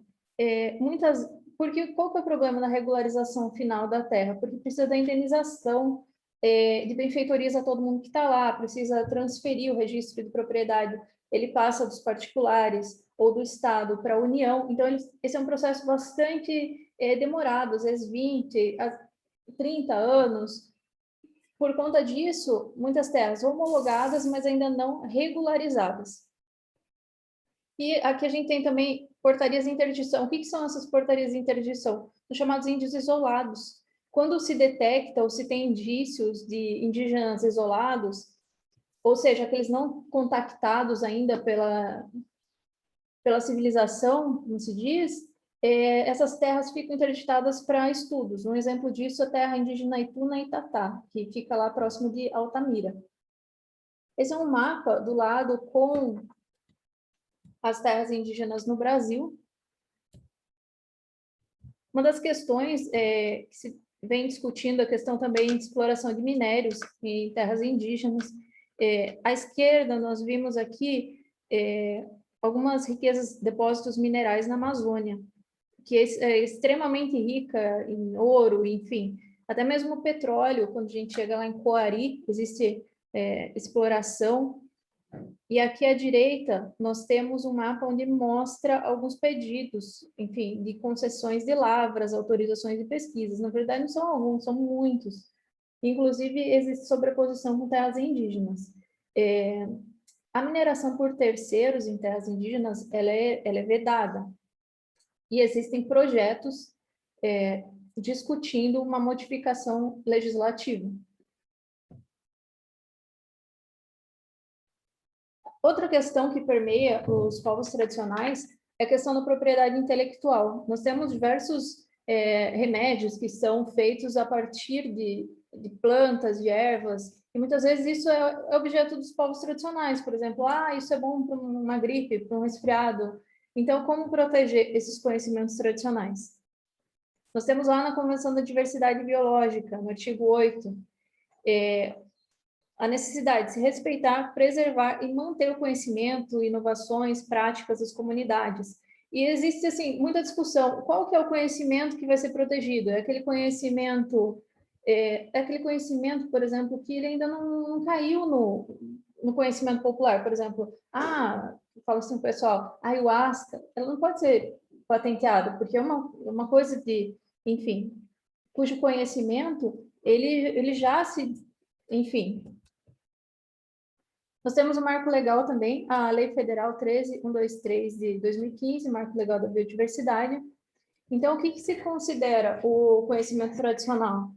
Qual que é o problema na regularização final da terra? Porque precisa da indenização de benfeitorias a todo mundo que está lá, precisa transferir o registro de propriedade, ele passa dos particulares ou do Estado para a União, então esse é um processo bastante demorado, às vezes 20 a 30 anos. Por conta disso, muitas terras homologadas, mas ainda não regularizadas. E aqui a gente tem também portarias de interdição. O que são essas portarias de interdição? São chamados índios isolados. quando se detecta ou se tem indícios de indígenas isolados, ou seja, aqueles não contactados ainda pela civilização, como se diz, essas terras ficam interditadas para estudos. Um exemplo disso é a terra indígena Ituna Itatá, que fica lá próximo de Altamira. Esse é um mapa do lado com as terras indígenas no Brasil. Uma das questões que se vem discutindo, a questão também de exploração de minérios em terras indígenas. À esquerda, nós vimos aqui algumas riquezas, depósitos minerais na Amazônia, que é extremamente rica em ouro, enfim, até mesmo petróleo. Quando a gente chega lá em Coari, existe exploração. E aqui à direita, nós temos um mapa onde mostra alguns pedidos, enfim, de concessões de lavras, autorizações de pesquisas. Na verdade, não são alguns, são muitos. Inclusive, existe sobreposição com terras indígenas. A mineração por terceiros em terras indígenas, ela é vedada. E existem projetos discutindo uma modificação legislativa. Outra questão que permeia os povos tradicionais é a questão da propriedade intelectual. Nós temos diversos remédios que são feitos a partir de plantas, de ervas, e muitas vezes isso é objeto dos povos tradicionais. Por exemplo, isso é bom para uma gripe, para um resfriado. Então, como proteger esses conhecimentos tradicionais? Nós temos lá na Convenção da Diversidade Biológica, no artigo 8, a necessidade de se respeitar, preservar e manter o conhecimento, inovações, práticas das comunidades. E existe, assim, muita discussão. Qual que é o conhecimento que vai ser protegido? É aquele conhecimento, por exemplo, que ele ainda não caiu no conhecimento popular. Por exemplo, fala assim o pessoal, a ayahuasca, ela não pode ser patenteada, porque é uma coisa enfim, cujo conhecimento, ele já enfim. Nós temos o marco legal também, a Lei Federal 13.123 de 2015, Marco Legal da Biodiversidade. Então, o que se considera o conhecimento tradicional?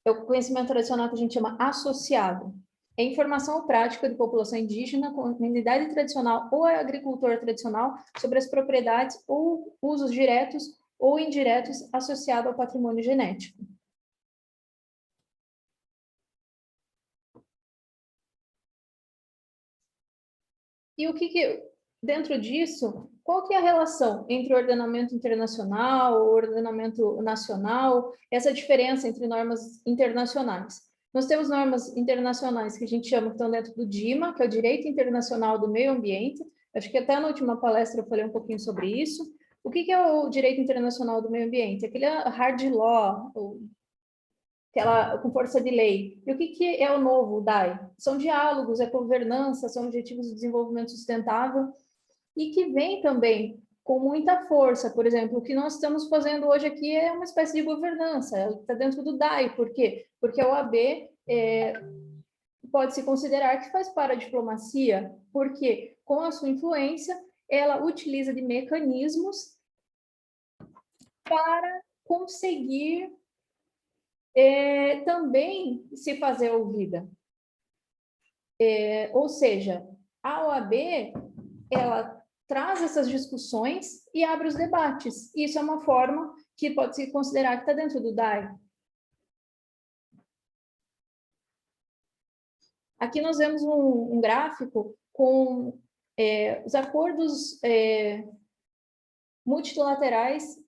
É o conhecimento tradicional que a gente chama associado. É informação ou prática de população indígena, comunidade tradicional ou agricultor tradicional sobre as propriedades ou usos diretos ou indiretos associados ao patrimônio genético. E dentro disso, qual que é a relação entre o ordenamento internacional, o ordenamento nacional, essa diferença entre normas internacionais? Nós temos normas internacionais que a gente chama que estão dentro do DIMA, que é o Direito Internacional do Meio Ambiente. Acho que até na última palestra eu falei um pouquinho sobre isso. O que é o Direito Internacional do Meio Ambiente? Aquele hard law, aquela com força de lei. E o que é o novo, o DAI? São diálogos, é governança, são objetivos de desenvolvimento sustentável, e que vem também com muita força. Por exemplo, o que nós estamos fazendo hoje aqui é uma espécie de governança, está dentro do DAI. Por quê? Porque a OAB pode-se considerar que faz para a diplomacia, porque com a sua influência, ela utiliza de mecanismos para conseguir também se fazer ouvida. Ou seja, a OAB, ela traz essas discussões e abre os debates. Isso é uma forma que pode se considerar que está dentro do DAI. Aqui nós vemos um gráfico com os acordos multilaterais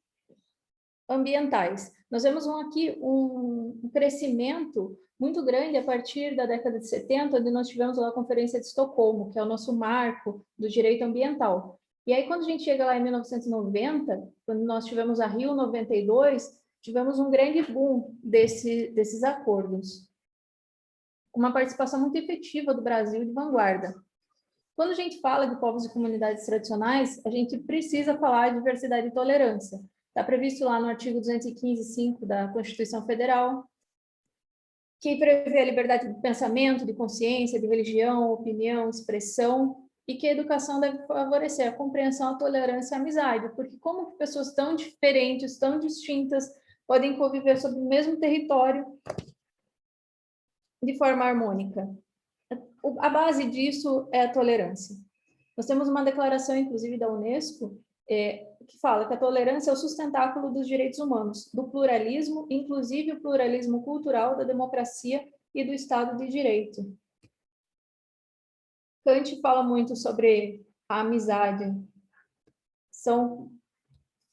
ambientais. Nós vemos aqui um crescimento muito grande a partir da década de 70, onde nós tivemos a Conferência de Estocolmo, que é o nosso marco do direito ambiental. E aí, quando a gente chega lá em 1990, quando nós tivemos a Rio 92, tivemos um grande boom desses acordos. Uma participação muito efetiva do Brasil de vanguarda. Quando a gente fala de povos e comunidades tradicionais, a gente precisa falar de diversidade e tolerância. Está previsto lá no artigo 215.5 da Constituição Federal, que prevê a liberdade de pensamento, de consciência, de religião, opinião, expressão, e que a educação deve favorecer a compreensão, a tolerância e a amizade, porque como pessoas tão diferentes, tão distintas, podem conviver sobre o mesmo território de forma harmônica. A base disso é a tolerância. Nós temos uma declaração, inclusive, da Unesco, que fala que a tolerância é o sustentáculo dos direitos humanos, do pluralismo, inclusive o pluralismo cultural, da democracia e do Estado de Direito. Kant fala muito sobre a amizade. São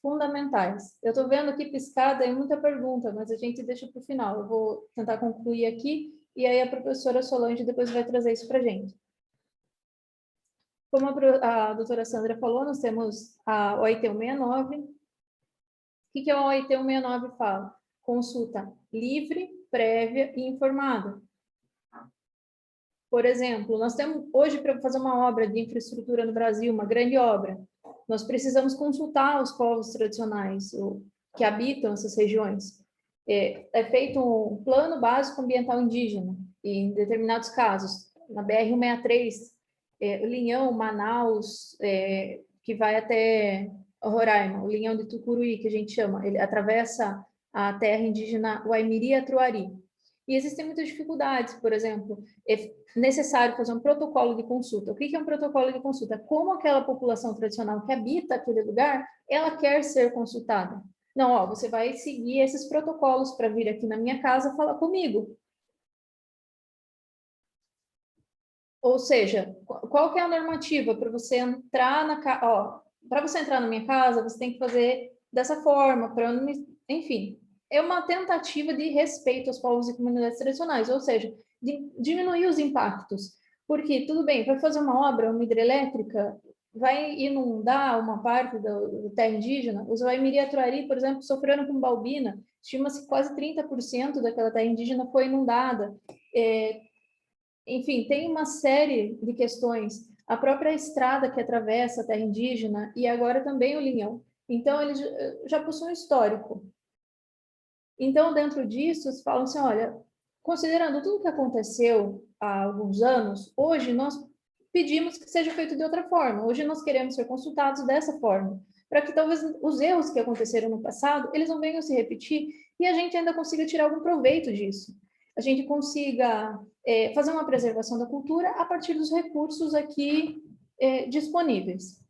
fundamentais. Eu estou vendo aqui piscada e muita pergunta, mas a gente deixa para o final. Eu vou tentar concluir aqui, e aí a professora Solange depois vai trazer isso para a gente. Como a doutora Sandra falou, nós temos a OIT 169. O que a OIT 169 fala? Consulta livre, prévia e informada. Por exemplo, nós temos hoje, para fazer uma obra de infraestrutura no Brasil, uma grande obra, nós precisamos consultar os povos tradicionais que habitam essas regiões. É feito um plano básico ambiental indígena, e em determinados casos, na BR-163, o linhão Manaus, que vai até Roraima, o linhão de Tucuruí, que a gente chama, ele atravessa a terra indígena Waimiri-Atruari. E existem muitas dificuldades, por exemplo, é necessário fazer um protocolo de consulta. O que é um protocolo de consulta? Como aquela população tradicional que habita aquele lugar, ela quer ser consultada. Não, ó, você vai seguir esses protocolos para vir aqui na minha casa falar comigo. Ou seja, qual que é a normativa para você entrar na casa? Ó, para você entrar na minha casa, você tem que fazer dessa forma, para enfim. É uma tentativa de respeito aos povos e comunidades tradicionais, ou seja, de diminuir os impactos. Porque, tudo bem, vai fazer uma obra, uma hidrelétrica, vai inundar uma parte do terra indígena, os Waimiri-Atruari, por exemplo, sofreram com Balbina, estima-se que quase 30% daquela terra indígena foi inundada. Enfim, tem uma série de questões. A própria estrada que atravessa a terra indígena e agora também o linhão. Então, eles já possuem um histórico. Então, dentro disso, eles falam assim, olha, considerando tudo o que aconteceu há alguns anos, hoje nós pedimos que seja feito de outra forma. Hoje nós queremos ser consultados dessa forma, para que talvez os erros que aconteceram no passado, eles não venham se repetir e a gente ainda consiga tirar algum proveito disso. A gente consiga fazer uma preservação da cultura a partir dos recursos aqui disponíveis.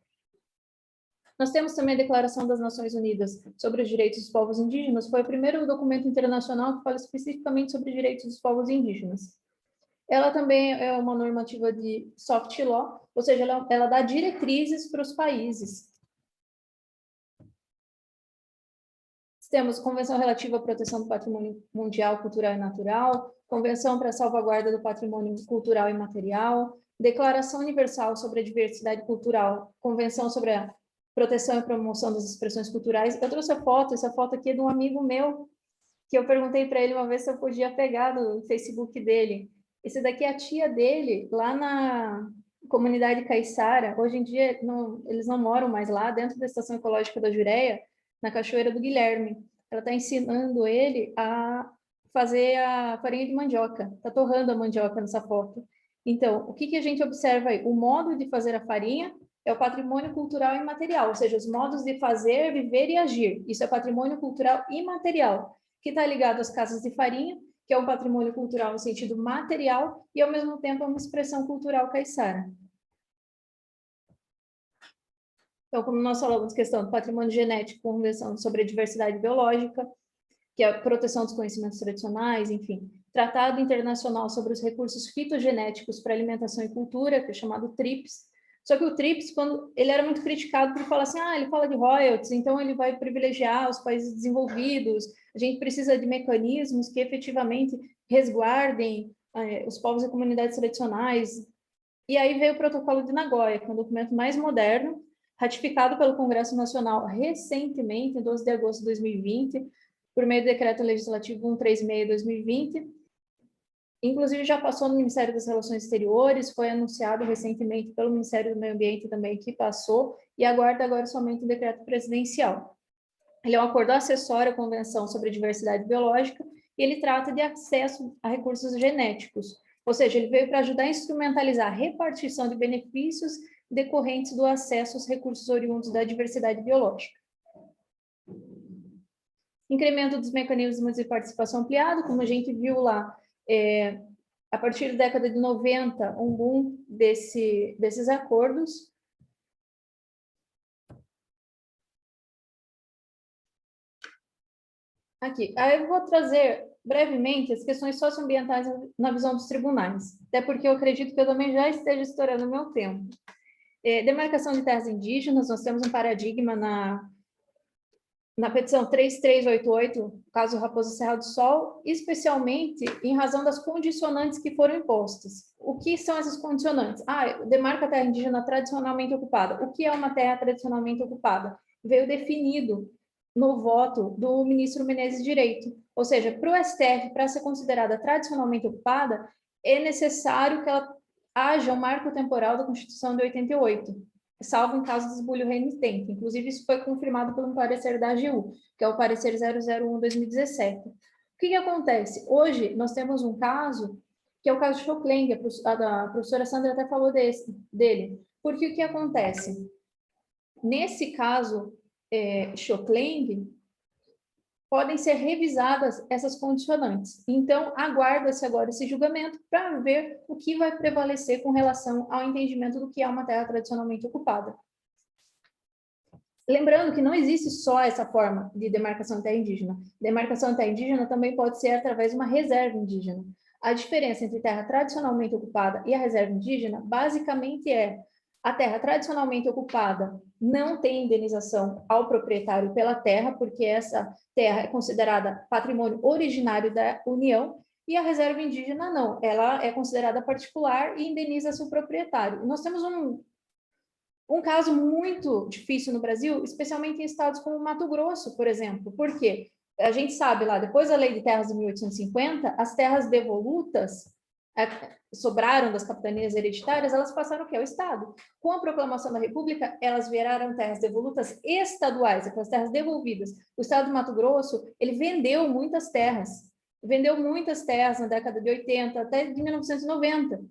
Nós temos também a Declaração das Nações Unidas sobre os Direitos dos Povos Indígenas, foi o primeiro documento internacional que fala especificamente sobre os direitos dos povos indígenas. Ela também é uma normativa de soft law, ou seja, ela dá diretrizes para os países. Temos Convenção Relativa à Proteção do Patrimônio Mundial, Cultural e Natural, Convenção para a Salvaguarda do Patrimônio Cultural e Material, Declaração Universal sobre a Diversidade Cultural, Convenção sobre a Proteção e Promoção das Expressões Culturais. Eu trouxe essa foto aqui é de um amigo meu, que eu perguntei para ele uma vez se eu podia pegar do Facebook dele. Esse daqui é a tia dele, lá na comunidade Caiçara. Hoje em dia, eles não moram mais lá, dentro da Estação Ecológica da Jureia, na Cachoeira do Guilherme. Ela está ensinando ele a fazer a farinha de mandioca. Está torrando a mandioca nessa foto. Então, o que a gente observa aí? O modo de fazer a farinha é o patrimônio cultural imaterial, ou seja, os modos de fazer, viver e agir. Isso é patrimônio cultural imaterial, que está ligado às casas de farinha, que é um patrimônio cultural no sentido material e, ao mesmo tempo, é uma expressão cultural caiçara. Então, como nós falamos, questão do patrimônio genético, Convenção sobre a Diversidade Biológica, que é a proteção dos conhecimentos tradicionais, enfim. Tratado Internacional sobre os Recursos Fitogenéticos para Alimentação e Cultura, que é chamado TRIPS. Só que o TRIPS, quando ele era muito criticado por falar assim, ele fala de royalties, então ele vai privilegiar os países desenvolvidos, a gente precisa de mecanismos que efetivamente resguardem os povos e comunidades tradicionais. E aí veio o Protocolo de Nagoya, que é um documento mais moderno, ratificado pelo Congresso Nacional recentemente, em 12 de agosto de 2020, por meio do Decreto Legislativo 136/2020. Inclusive, já passou no Ministério das Relações Exteriores, foi anunciado recentemente pelo Ministério do Meio Ambiente também, que passou, e aguarda agora somente o decreto presidencial. Ele é um acordo acessório à Convenção sobre a Diversidade Biológica, e ele trata de acesso a recursos genéticos, ou seja, ele veio para ajudar a instrumentalizar a repartição de benefícios decorrentes do acesso aos recursos oriundos da diversidade biológica. Incremento dos mecanismos de participação ampliado, como a gente viu lá, a partir da década de 90, um boom desses acordos. Aqui, aí eu vou trazer brevemente as questões socioambientais na visão dos tribunais, até porque eu acredito que eu também já esteja estourando o meu tempo. Demarcação de terras indígenas, nós temos um paradigma na petição 3388, caso Raposa Serra do Sol, especialmente em razão das condicionantes que foram impostas. O que são essas condicionantes? Demarca a terra indígena tradicionalmente ocupada. O que é uma terra tradicionalmente ocupada? Veio definido no voto do ministro Menezes Direito. Ou seja, para o STF, para ser considerada tradicionalmente ocupada, é necessário que ela haja um marco temporal da Constituição de 88, salvo em caso de esbulho remitente. Inclusive, isso foi confirmado pelo parecer da AGU, que é o parecer 001/2017. O que acontece? Hoje, nós temos um caso, que é o caso de Chocleng, a professora Sandra até falou dele. Porque o que acontece? Nesse caso, Chocleng, podem ser revisadas essas condicionantes. Então, aguarda-se agora esse julgamento para ver o que vai prevalecer com relação ao entendimento do que é uma terra tradicionalmente ocupada. Lembrando que não existe só essa forma de demarcação de terra indígena. Demarcação de terra indígena também pode ser através de uma reserva indígena. A diferença entre terra tradicionalmente ocupada e a reserva indígena, basicamente a terra tradicionalmente ocupada não tem indenização ao proprietário pela terra, porque essa terra é considerada patrimônio originário da União, e a reserva indígena não, ela é considerada particular e indeniza-se o proprietário. Nós temos um caso muito difícil no Brasil, especialmente em estados como Mato Grosso, por exemplo. Por quê? A gente sabe lá, depois da Lei de Terras de 1850, as terras devolutas sobraram das capitanias hereditárias, elas passaram o quê? Ao Estado. Com a proclamação da República, elas viraram terras devolutas estaduais, aquelas terras devolvidas. O Estado do Mato Grosso, ele vendeu muitas terras na década de 80 até de 1990.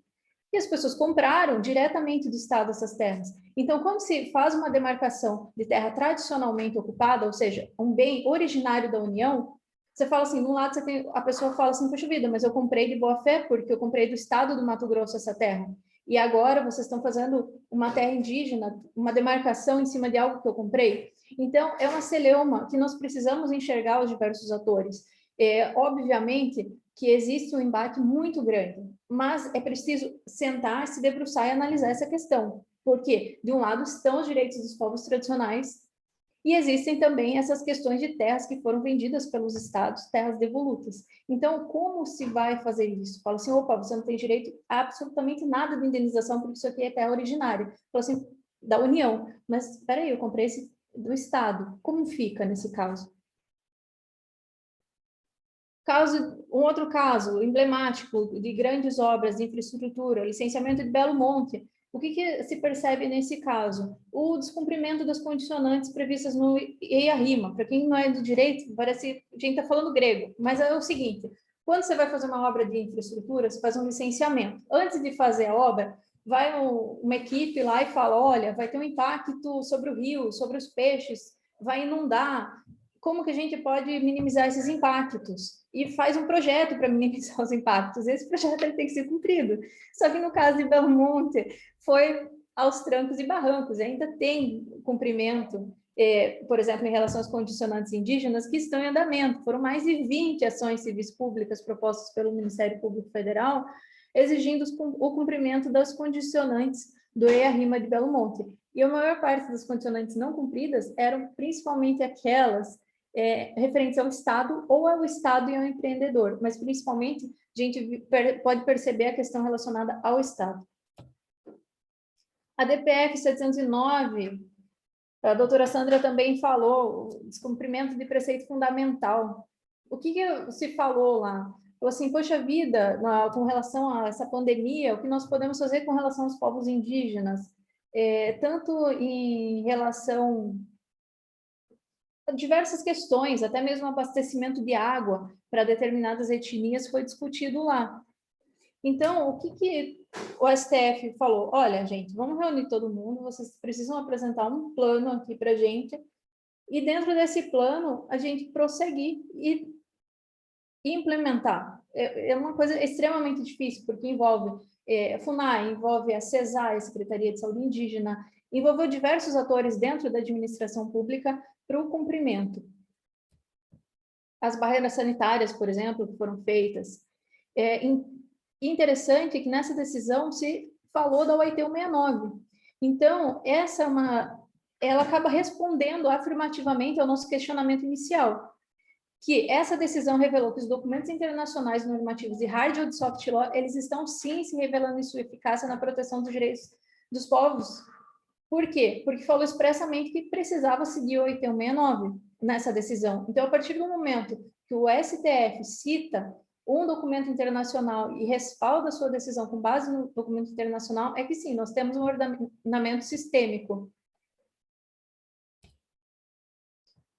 E as pessoas compraram diretamente do Estado essas terras. Então, quando se faz uma demarcação de terra tradicionalmente ocupada, ou seja, um bem originário da União, você fala assim, de um lado a pessoa fala assim, poxa vida, mas eu comprei de boa fé, porque eu comprei do Estado do Mato Grosso essa terra. E agora vocês estão fazendo uma terra indígena, uma demarcação em cima de algo que eu comprei. Então, é uma celeuma que nós precisamos enxergar os diversos atores. Obviamente que existe um embate muito grande, mas é preciso sentar, se debruçar e analisar essa questão. Porque, de um lado, estão os direitos dos povos tradicionais, e existem também essas questões de terras que foram vendidas pelos estados, terras devolutas. Então, como se vai fazer isso? Fala assim, opa, você não tem direito a absolutamente nada de indenização, porque isso aqui é terra originária. Fala assim, da União. Mas, espera aí, eu comprei esse do estado. Como fica nesse caso? Um outro caso emblemático de grandes obras de infraestrutura, licenciamento de Belo Monte. O que se percebe nesse caso? O descumprimento das condicionantes previstas no EIA-RIMA. Para quem não é do direito, parece que a gente está falando grego, mas é o seguinte, quando você vai fazer uma obra de infraestrutura, você faz um licenciamento. Antes de fazer a obra, vai uma equipe lá e fala, olha, vai ter um impacto sobre o rio, sobre os peixes, vai inundar, como que a gente pode minimizar esses impactos? E faz um projeto para minimizar os impactos. Esse projeto tem que ser cumprido. Só que no caso de Belo Monte, foi aos trancos e barrancos, ainda tem cumprimento, por exemplo, em relação às condicionantes indígenas, que estão em andamento. Foram mais de 20 ações civis públicas propostas pelo Ministério Público Federal, exigindo o cumprimento das condicionantes do EIA-RIMA de Belo Monte. E a maior parte das condicionantes não cumpridas eram principalmente aquelas referentes ao Estado ou ao Estado e ao empreendedor, mas principalmente a gente pode perceber a questão relacionada ao Estado. A DPF 709, a doutora Sandra também falou, o descumprimento de preceito fundamental. O que se falou lá? Falou assim, poxa vida, com relação a essa pandemia, o que nós podemos fazer com relação aos povos indígenas? Tanto em relação a diversas questões, até mesmo abastecimento de água para determinadas etnias foi discutido lá. Então, o que o STF falou? Olha, gente, vamos reunir todo mundo, vocês precisam apresentar um plano aqui para a gente, e dentro desse plano a gente prosseguir e implementar. É uma coisa extremamente difícil, porque envolve a FUNAI, envolve a CESAI, a Secretaria de Saúde Indígena, envolveu diversos atores dentro da administração pública para o cumprimento. As barreiras sanitárias, por exemplo, que foram feitas. Interessante que nessa decisão se falou da OIT 169. Então, ela acaba respondendo afirmativamente ao nosso questionamento inicial, que essa decisão revelou que os documentos internacionais normativos de hard ou de soft law, eles estão sim se revelando em sua eficácia na proteção dos direitos dos povos. Por quê? Porque falou expressamente que precisava seguir o 8169 nessa decisão. Então, a partir do momento que o STF cita um documento internacional e respalda sua decisão com base no documento internacional, é que sim, nós temos um ordenamento sistêmico.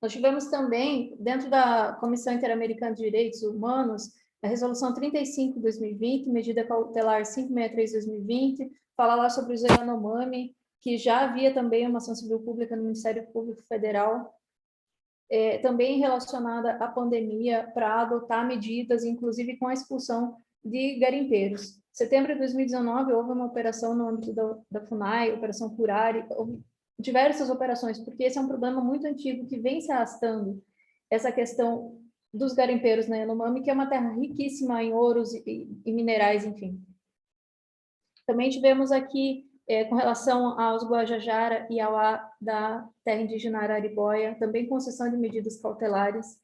Nós tivemos também, dentro da Comissão Interamericana de Direitos Humanos, a Resolução 35/2020, Medida Cautelar 563/2020, fala lá sobre o Yanomami, que já havia também uma ação civil pública no Ministério Público Federal, também relacionada à pandemia, para adotar medidas, inclusive com a expulsão de garimpeiros. Em setembro de 2019, houve uma operação no âmbito da FUNAI, Operação Curare, houve diversas operações, porque esse é um problema muito antigo que vem se arrastando, essa questão dos garimpeiros na Yanomami, que é uma terra riquíssima em ouros e minerais, enfim. Também tivemos aqui, com relação aos Guajajara e ao da terra indígena Araribóia, também concessão de medidas cautelares.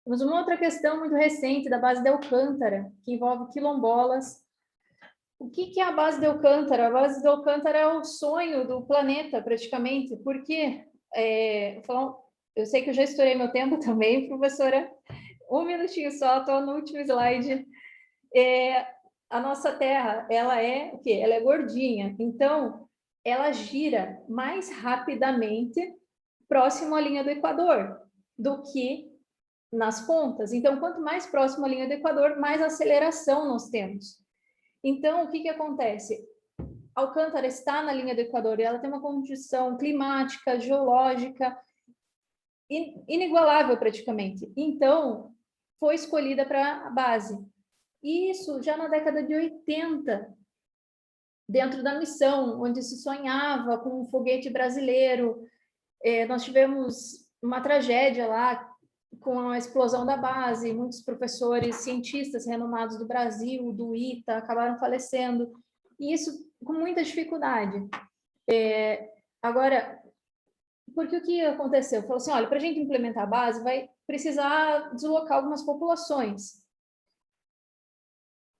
Temos uma outra questão muito recente da base de Alcântara, que envolve quilombolas. O que é a base de Alcântara? A base de Alcântara é o sonho do planeta, praticamente, porque, eu sei que eu já estourei meu tempo também, professora, um minutinho só, estou no último slide. A nossa Terra, ela é o quê? Ela é gordinha, então ela gira mais rapidamente próximo à linha do Equador do que nas pontas. Então, quanto mais próximo à linha do Equador, mais aceleração nós temos. Então, o que acontece? Alcântara está na linha do Equador e ela tem uma condição climática, geológica inigualável praticamente. Então, foi escolhida para a base. Isso já na década de 80, dentro da missão, onde se sonhava com um foguete brasileiro. Nós tivemos uma tragédia lá com a explosão da base, muitos professores, cientistas renomados do Brasil, do ITA, acabaram falecendo, e isso com muita dificuldade. Agora, porque o que aconteceu? Falou assim, olha, para a gente implementar a base, vai precisar deslocar algumas populações.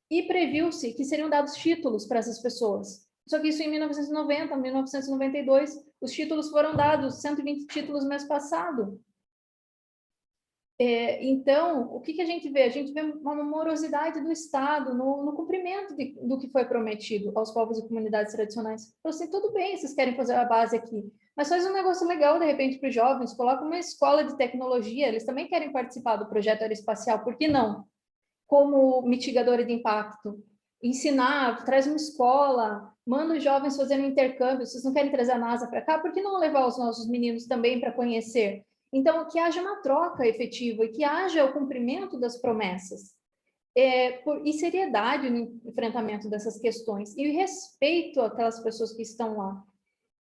E previu-se que seriam dados títulos para essas pessoas. Só que isso em 1990, 1992, os títulos foram dados, 120 títulos no mês passado. Então, o que a gente vê? A gente vê uma morosidade do Estado no cumprimento do que foi prometido aos povos e comunidades tradicionais. Então, assim, tudo bem, vocês querem fazer a base aqui, mas faz um negócio legal, de repente, para os jovens, coloca uma escola de tecnologia, eles também querem participar do projeto aeroespacial, por que não? Como mitigadora de impacto, ensinar, traz uma escola, manda os jovens fazerem um intercâmbio, vocês não querem trazer a NASA para cá, por que não levar os nossos meninos também para conhecer? Então, que haja uma troca efetiva e que haja o cumprimento das promessas. E seriedade no enfrentamento dessas questões e respeito àquelas pessoas que estão lá.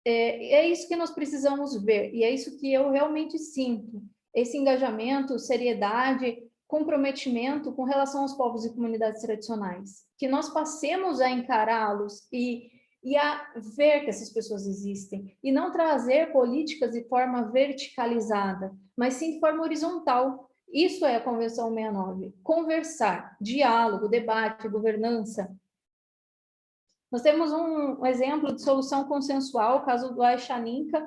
É isso que nós precisamos ver e é isso que eu realmente sinto. Esse engajamento, seriedade, comprometimento com relação aos povos e comunidades tradicionais, que nós passemos a encará-los e a ver que essas pessoas existem, e não trazer políticas de forma verticalizada, mas sim de forma horizontal. Isso é a Convenção 69, conversar, diálogo, debate, governança. Nós temos um exemplo de solução consensual, o caso do Aixaninca.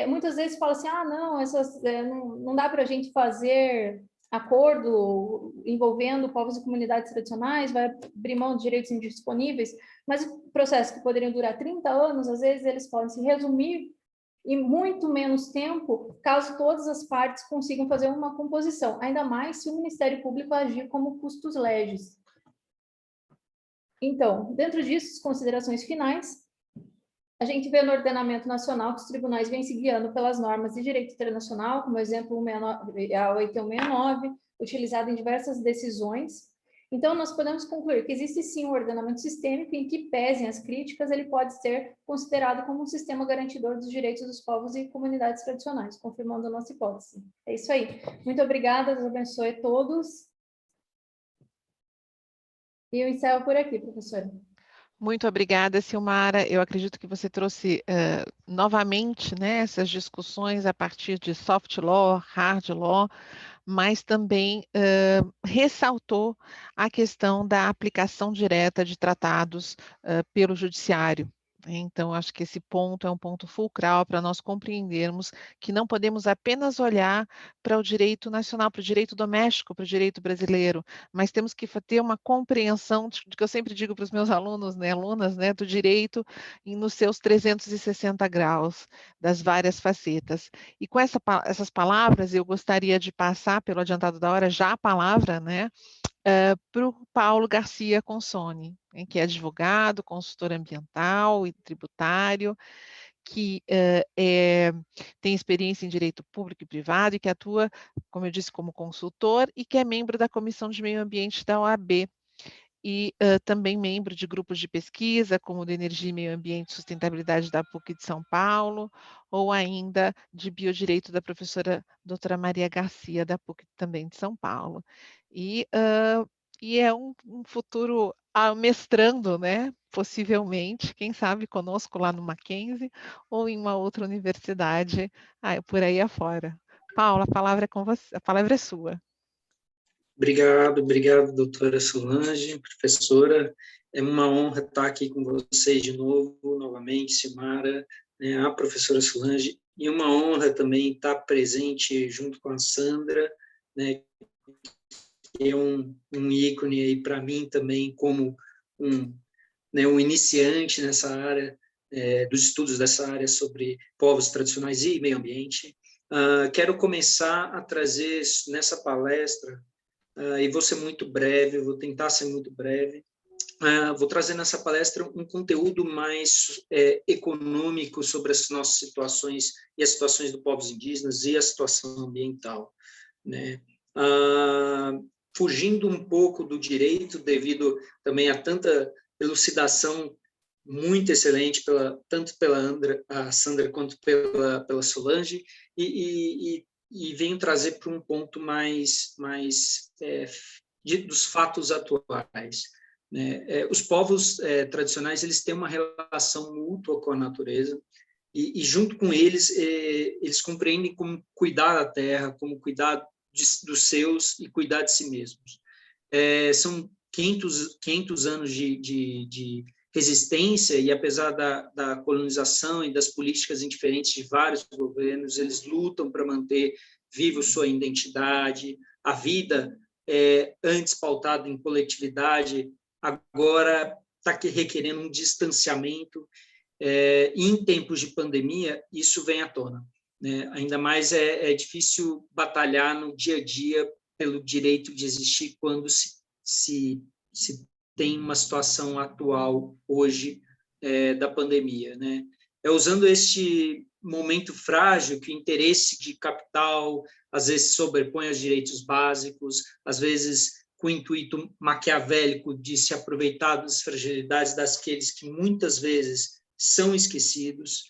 Muitas vezes fala assim, não, não dá para a gente fazer acordo envolvendo povos e comunidades tradicionais, vai abrir mão de direitos indisponíveis, mas processos que poderiam durar 30 anos, às vezes eles podem se resumir em muito menos tempo, caso todas as partes consigam fazer uma composição, ainda mais se o Ministério Público agir como custos legis. Então, dentro disso, as considerações finais, A gente vê no ordenamento nacional que os tribunais vêm se guiando pelas normas de direito internacional, como exemplo a 8169, utilizada em diversas decisões. Então, nós podemos concluir que existe sim um ordenamento sistêmico em que, pesem as críticas, ele pode ser considerado como um sistema garantidor dos direitos dos povos e comunidades tradicionais, confirmando a nossa hipótese. É isso aí. Muito obrigada, Deus abençoe a todos. E eu encerro por aqui, professora. Muito obrigada, Silmara. Eu acredito que você trouxe novamente, né, essas discussões a partir de soft law, hard law, mas também ressaltou a questão da aplicação direta de tratados pelo judiciário. Então, acho que esse ponto é um ponto fulcral para nós compreendermos que não podemos apenas olhar para o direito nacional, para o direito doméstico, para o direito brasileiro, mas temos que ter uma compreensão de que eu sempre digo para os meus alunos, né, alunas, né, do direito nos seus 360 graus, das várias facetas. E com essas palavras, eu gostaria de passar, pelo adiantado da hora, já a palavra, né, para o Paulo Garcia Consoni, que é advogado, consultor ambiental e tributário, que tem experiência em direito público e privado e que atua, como eu disse, como consultor e que é membro da Comissão de Meio Ambiente da OAB. E também membro de grupos de pesquisa, como o do Energia e Meio Ambiente e Sustentabilidade da PUC de São Paulo, ou ainda de Biodireito da professora doutora Maria Garcia, da PUC também de São Paulo. E é um futuro mestrando, né? Possivelmente, quem sabe conosco lá no Mackenzie, ou em uma outra universidade, por aí afora. Paula, a palavra é com você, a palavra é sua. Obrigado, doutora Solange, professora. É uma honra estar aqui com vocês de novo, novamente, Silmara, né, a professora Solange, e uma honra também estar presente junto com a Sandra, né, que é um ícone aí para mim também, como um iniciante nessa área, dos estudos dessa área sobre povos tradicionais e meio ambiente. Quero começar a trazer nessa palestra, e vou ser muito breve, vou tentar ser muito breve. Vou trazer nessa palestra um conteúdo mais econômico sobre as nossas situações e as situações dos povos indígenas e a situação ambiental, né? Fugindo um pouco do direito, devido também a tanta elucidação muito excelente, tanto pela Sandra quanto pela Solange, e venho trazer para um ponto mais dos fatos atuais, né? Os povos tradicionais, eles têm uma relação mútua com a natureza, e junto com eles, eles compreendem como cuidar da terra, como cuidar dos seus e cuidar de si mesmos. São 500 anos de resistência, e apesar da colonização e das políticas indiferentes de vários governos, eles lutam para manter vivo sua identidade, a vida antes pautada em coletividade, agora está requerendo um distanciamento, e em tempos de pandemia, isso vem à tona, né? Ainda mais é difícil batalhar no dia a dia pelo direito de existir quando se tem uma situação atual hoje da pandemia, né? Usando este momento frágil que o interesse de capital às vezes sobrepõe aos direitos básicos, às vezes com o intuito maquiavélico de se aproveitar das fragilidades daqueles que muitas vezes são esquecidos.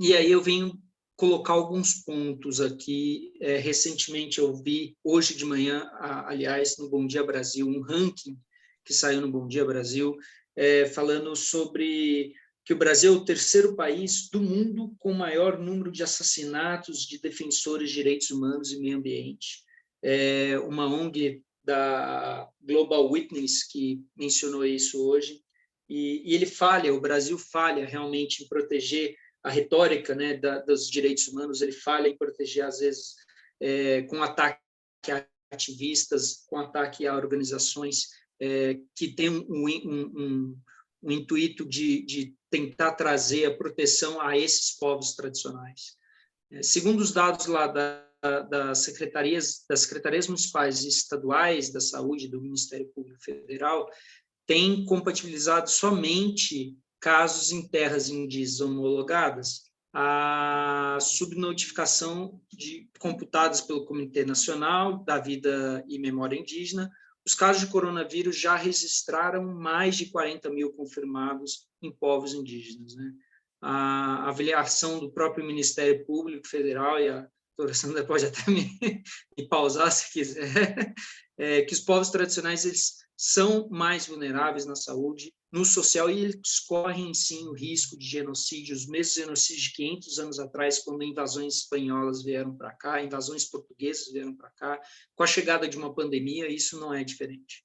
E aí eu venho colocar alguns pontos aqui. Recentemente eu vi, hoje de manhã, aliás, no Bom Dia Brasil, um ranking que saiu no Bom Dia Brasil, falando sobre que o Brasil é o terceiro país do mundo com maior número de assassinatos de defensores de direitos humanos e meio ambiente. Uma ONG da Global Witness que mencionou isso hoje, e ele falha, o Brasil falha realmente em proteger a retórica, né, dos direitos humanos, ele falha em proteger, às vezes, com ataque a ativistas, com ataque a organizações que têm um intuito de tentar trazer a proteção a esses povos tradicionais. Segundo os dados lá das secretarias municipais e estaduais da saúde do Ministério Público Federal, tem compatibilizado somente casos em terras indígenas homologadas, a subnotificação computadas pelo Comitê Nacional da Vida e Memória Indígena, os casos de coronavírus já registraram mais de 40 mil confirmados em povos indígenas, né? A avaliação do próprio Ministério Público Federal, e a doutora Sandra pode até me pausar se quiser, que os povos tradicionais eles são mais vulneráveis na saúde, no social, e eles correm, sim, o risco de genocídio, os mesmos genocídios de 500 anos atrás, quando invasões espanholas vieram para cá, invasões portuguesas vieram para cá, com a chegada de uma pandemia, isso não é diferente,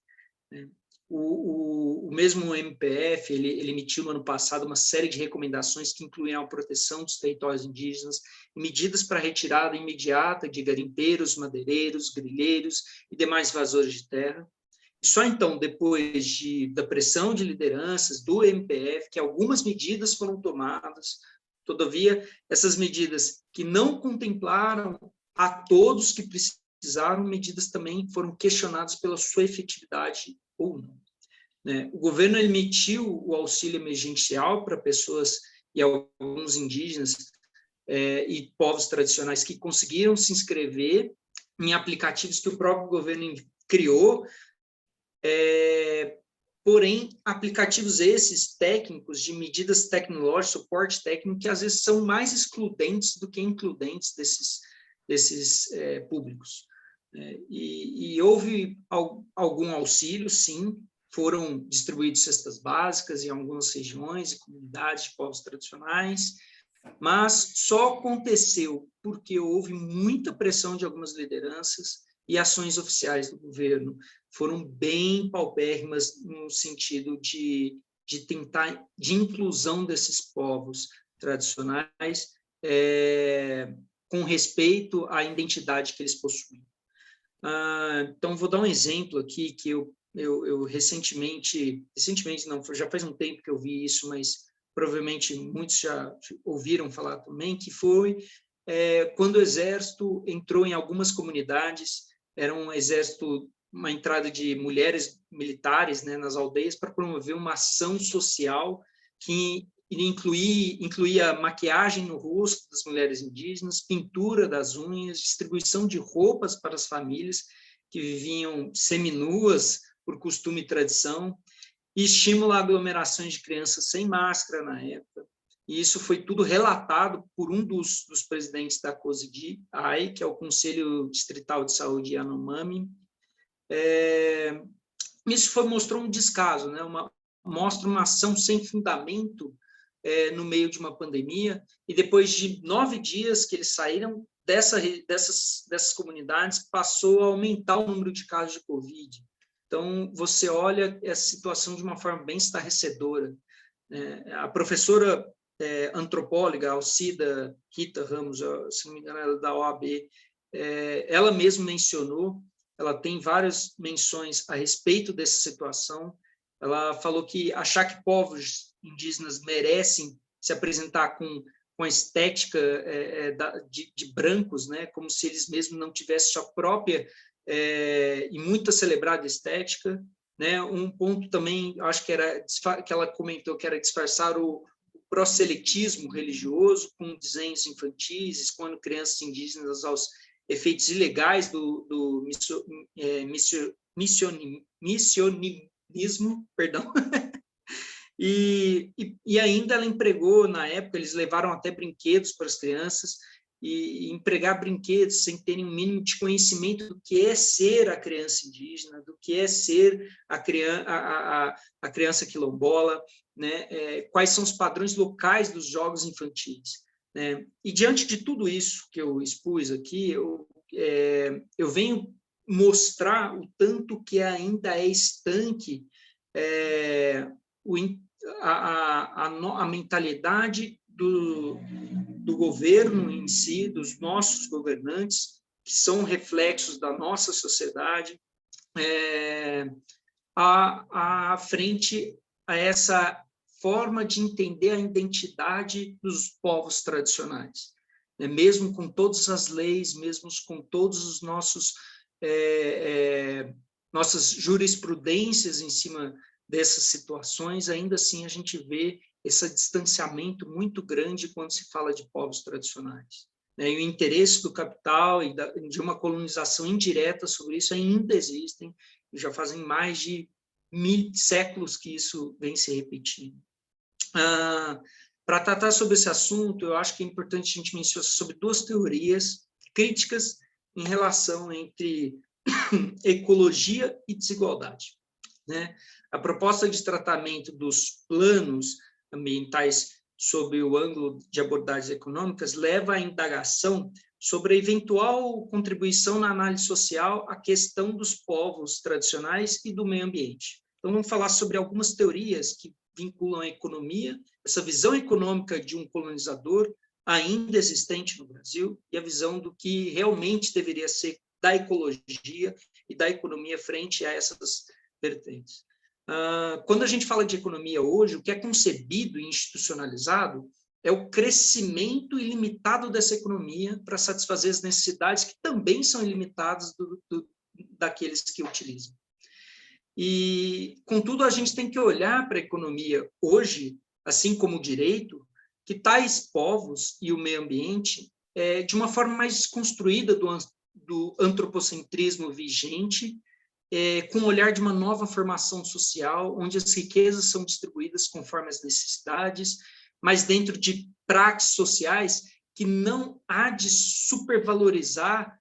né? O mesmo MPF, ele emitiu no ano passado uma série de recomendações que incluíam a proteção dos territórios indígenas e medidas para a retirada imediata de garimpeiros, madeireiros, grileiros e demais invasores de terra. E só então, depois da pressão de lideranças do MPF, que algumas medidas foram tomadas, todavia, essas medidas que não contemplaram a todos que precisaram, medidas também foram questionadas pela sua efetividade ou não, né? O governo emitiu o auxílio emergencial para pessoas e alguns indígenas e povos tradicionais que conseguiram se inscrever em aplicativos que o próprio governo criou, porém, aplicativos esses técnicos, de medidas tecnológicas, suporte técnico, que às vezes são mais excludentes do que includentes desses públicos. E houve algum auxílio, sim, foram distribuídas cestas básicas em algumas regiões e comunidades de povos tradicionais, mas só aconteceu porque houve muita pressão de algumas lideranças e ações oficiais do governo foram bem paupérrimas no sentido de tentar, de inclusão desses povos tradicionais com respeito à identidade que eles possuem. Então, vou dar um exemplo aqui que eu recentemente não, já faz um tempo que eu vi isso, mas provavelmente muitos já ouviram falar também, que foi quando o Exército entrou em algumas comunidades, era um exército, uma entrada de mulheres militares, né, nas aldeias para promover uma ação social que incluía maquiagem no rosto das mulheres indígenas, pintura das unhas, distribuição de roupas para as famílias que viviam seminuas por costume e tradição, e estímulo a aglomerações de crianças sem máscara na época. E isso foi tudo relatado por um dos presidentes da COSIDI-AI, que é o Conselho Distrital de Saúde Yanomami. Isso mostrou um descaso, né? Mostra uma ação sem fundamento no meio de uma pandemia, e depois de 9 dias que eles saíram dessas comunidades, passou a aumentar o número de casos de Covid. Então, você olha essa situação de uma forma bem estarrecedora. A professora antropóloga, Alcida Rita Ramos, se não me engano, ela é da OAB, ela mesma mencionou, ela tem várias menções a respeito dessa situação. Ela falou que achar que povos indígenas merecem se apresentar com a estética de brancos, né, como se eles mesmos não tivessem sua própria e muito celebrada estética, né? Um ponto também, acho que ela comentou que era disfarçar o proselitismo religioso com desenhos infantis, expondo crianças indígenas aos efeitos ilegais do missionismo, perdão. E ainda ela empregou, na época, eles levaram até brinquedos para as crianças, e empregar brinquedos sem terem um mínimo de conhecimento do que é ser a criança indígena, do que é ser a criança quilombola, né? Quais são os padrões locais dos jogos infantis, né? E diante de tudo isso que eu expus aqui, eu venho mostrar o tanto que ainda é estanque a mentalidade do governo em si, dos nossos governantes, que são reflexos da nossa sociedade, frente a essa forma de entender a identidade dos povos tradicionais, né? Mesmo com todas as leis, mesmo com todos os nossas jurisprudências em cima dessas situações, ainda assim a gente vê esse distanciamento muito grande quando se fala de povos tradicionais. E o interesse do capital e de uma colonização indireta sobre isso ainda existem, e já fazem mais de 1000 séculos que isso vem se repetindo. Para tratar sobre esse assunto, eu acho que é importante a gente mencionar sobre 2 teorias críticas em relação entre ecologia e desigualdade. A proposta de tratamento dos planos ambientais sob o ângulo de abordagens econômicas leva à indagação sobre a eventual contribuição na análise social à questão dos povos tradicionais e do meio ambiente. Então, vamos falar sobre algumas teorias que vinculam a economia, essa visão econômica de um colonizador ainda existente no Brasil, e a visão do que realmente deveria ser da ecologia e da economia frente a essas vertentes. Quando a gente fala de economia hoje, o que é concebido e institucionalizado é o crescimento ilimitado dessa economia para satisfazer as necessidades que também são ilimitadas daqueles que utilizam. E, contudo, a gente tem que olhar para a economia hoje, assim como o direito, que tais povos e o meio ambiente, de uma forma mais desconstruída do antropocentrismo vigente, com o olhar de uma nova formação social, onde as riquezas são distribuídas conforme as necessidades, mas dentro de práticas sociais que não há de supervalorizar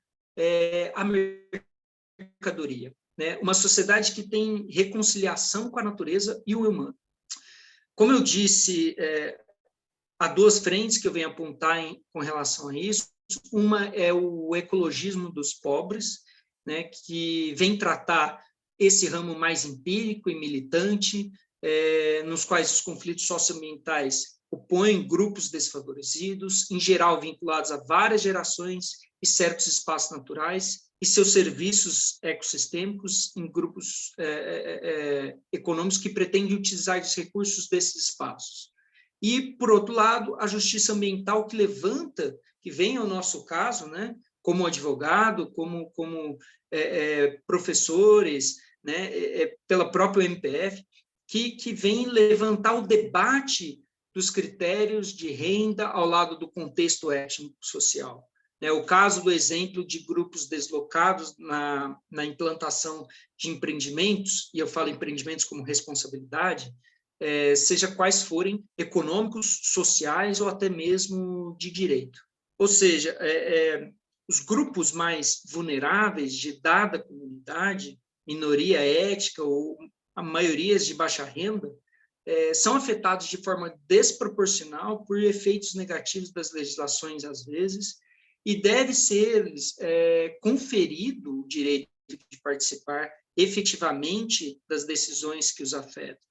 a mercadoria. Uma sociedade que tem reconciliação com a natureza e o humano. Como eu disse, há 2 frentes que eu venho apontar com relação a isso. Uma é o ecologismo dos pobres, que vem tratar esse ramo mais empírico e militante, nos quais os conflitos socioambientais opõem grupos desfavorecidos, em geral vinculados a várias gerações e certos espaços naturais, e seus serviços ecossistêmicos em grupos econômicos que pretendem utilizar os recursos desses espaços. E, por outro lado, a justiça ambiental que vem ao nosso caso, como advogado, como professores, pela própria MPF, que vem levantar o debate dos critérios de renda ao lado do contexto étnico-social. O caso do exemplo de grupos deslocados na implantação de empreendimentos, e eu falo empreendimentos como responsabilidade, seja quais forem econômicos, sociais ou até mesmo de direito. Ou seja, os grupos mais vulneráveis de dada comunidade, minoria étnica ou a maiorias de baixa renda, são afetados de forma desproporcional por efeitos negativos das legislações, às vezes, e deve ser conferido o direito de participar efetivamente das decisões que os afetam.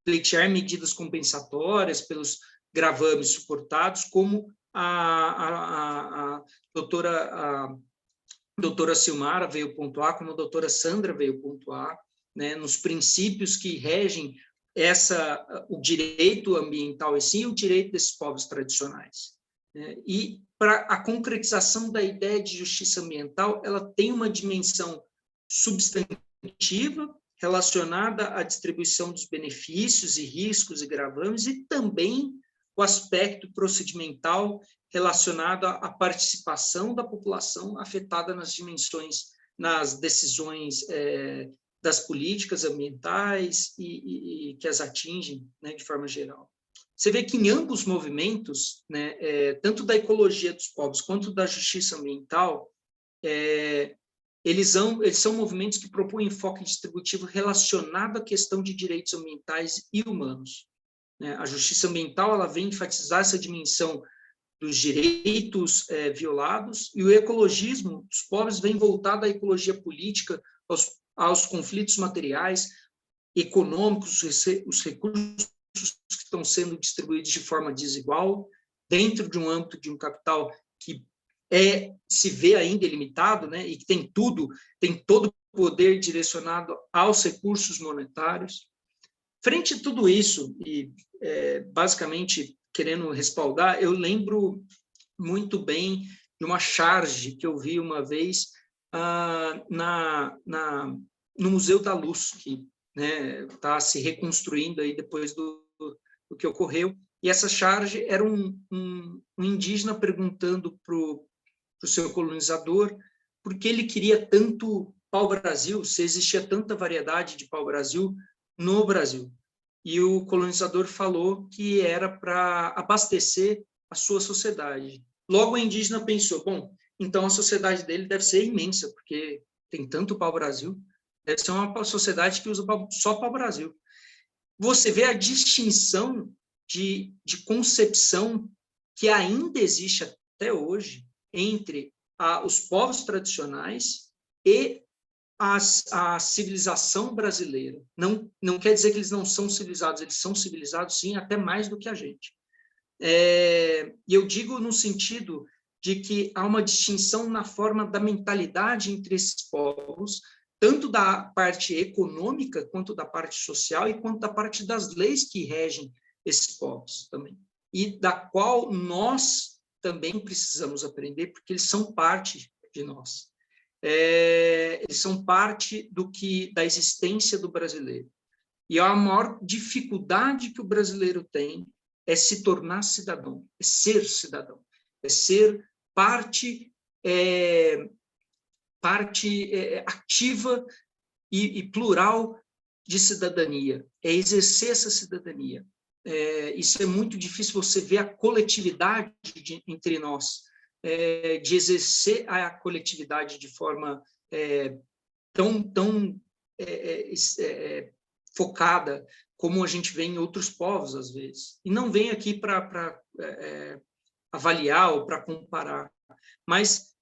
Pleitear medidas compensatórias pelos gravames suportados, como a doutora Silmara veio pontuar, como a doutora Sandra veio pontuar, nos princípios que regem o direito ambiental e sim o direito desses povos tradicionais. E para a concretização da ideia de justiça ambiental, ela tem uma dimensão substantiva relacionada à distribuição dos benefícios e riscos e gravames, e também o aspecto procedimental relacionado à participação da população afetada nas decisões das políticas ambientais e que as atingem, de forma geral. Você vê que em ambos movimentos, tanto da ecologia dos povos quanto da justiça ambiental, eles são movimentos que propõem enfoque distributivo relacionado à questão de direitos ambientais e humanos. A justiça ambiental ela vem enfatizar essa dimensão dos direitos violados, e o ecologismo dos povos vem voltado à ecologia política, aos conflitos materiais, econômicos, os recursos que estão sendo distribuídos de forma desigual, dentro de um âmbito de um capital que se vê ainda ilimitado, e que tem todo o poder direcionado aos recursos monetários. Frente a tudo isso, e basicamente querendo respaldar, eu lembro muito bem de uma charge que eu vi uma vez no Museu da Luz, que está se reconstruindo aí depois o que ocorreu. E essa charge era um indígena perguntando para o seu colonizador por que ele queria tanto pau-brasil, se existia tanta variedade de pau-brasil no Brasil. E o colonizador falou que era para abastecer a sua sociedade. Logo o indígena pensou, bom, então a sociedade dele deve ser imensa, porque tem tanto pau-brasil, deve ser uma sociedade que usa só pau-brasil. Você vê a distinção de concepção que ainda existe até hoje entre os povos tradicionais e a civilização brasileira. Não quer dizer que eles não são civilizados, eles são civilizados, sim, até mais do que a gente. E eu digo no sentido de que há uma distinção na forma da mentalidade entre esses povos, tanto da parte econômica, quanto da parte social, e quanto da parte das leis que regem esses povos também. E da qual nós também precisamos aprender, porque eles são parte de nós. Eles são parte da existência do brasileiro. E a maior dificuldade que o brasileiro tem é se tornar cidadão, é ser parte ativa e plural de cidadania, é exercer essa cidadania. Isso é muito difícil, você ver a coletividade entre nós, de exercer a coletividade de forma tão focada como a gente vê em outros povos, às vezes. E não vem aqui para avaliar ou para comparar, mas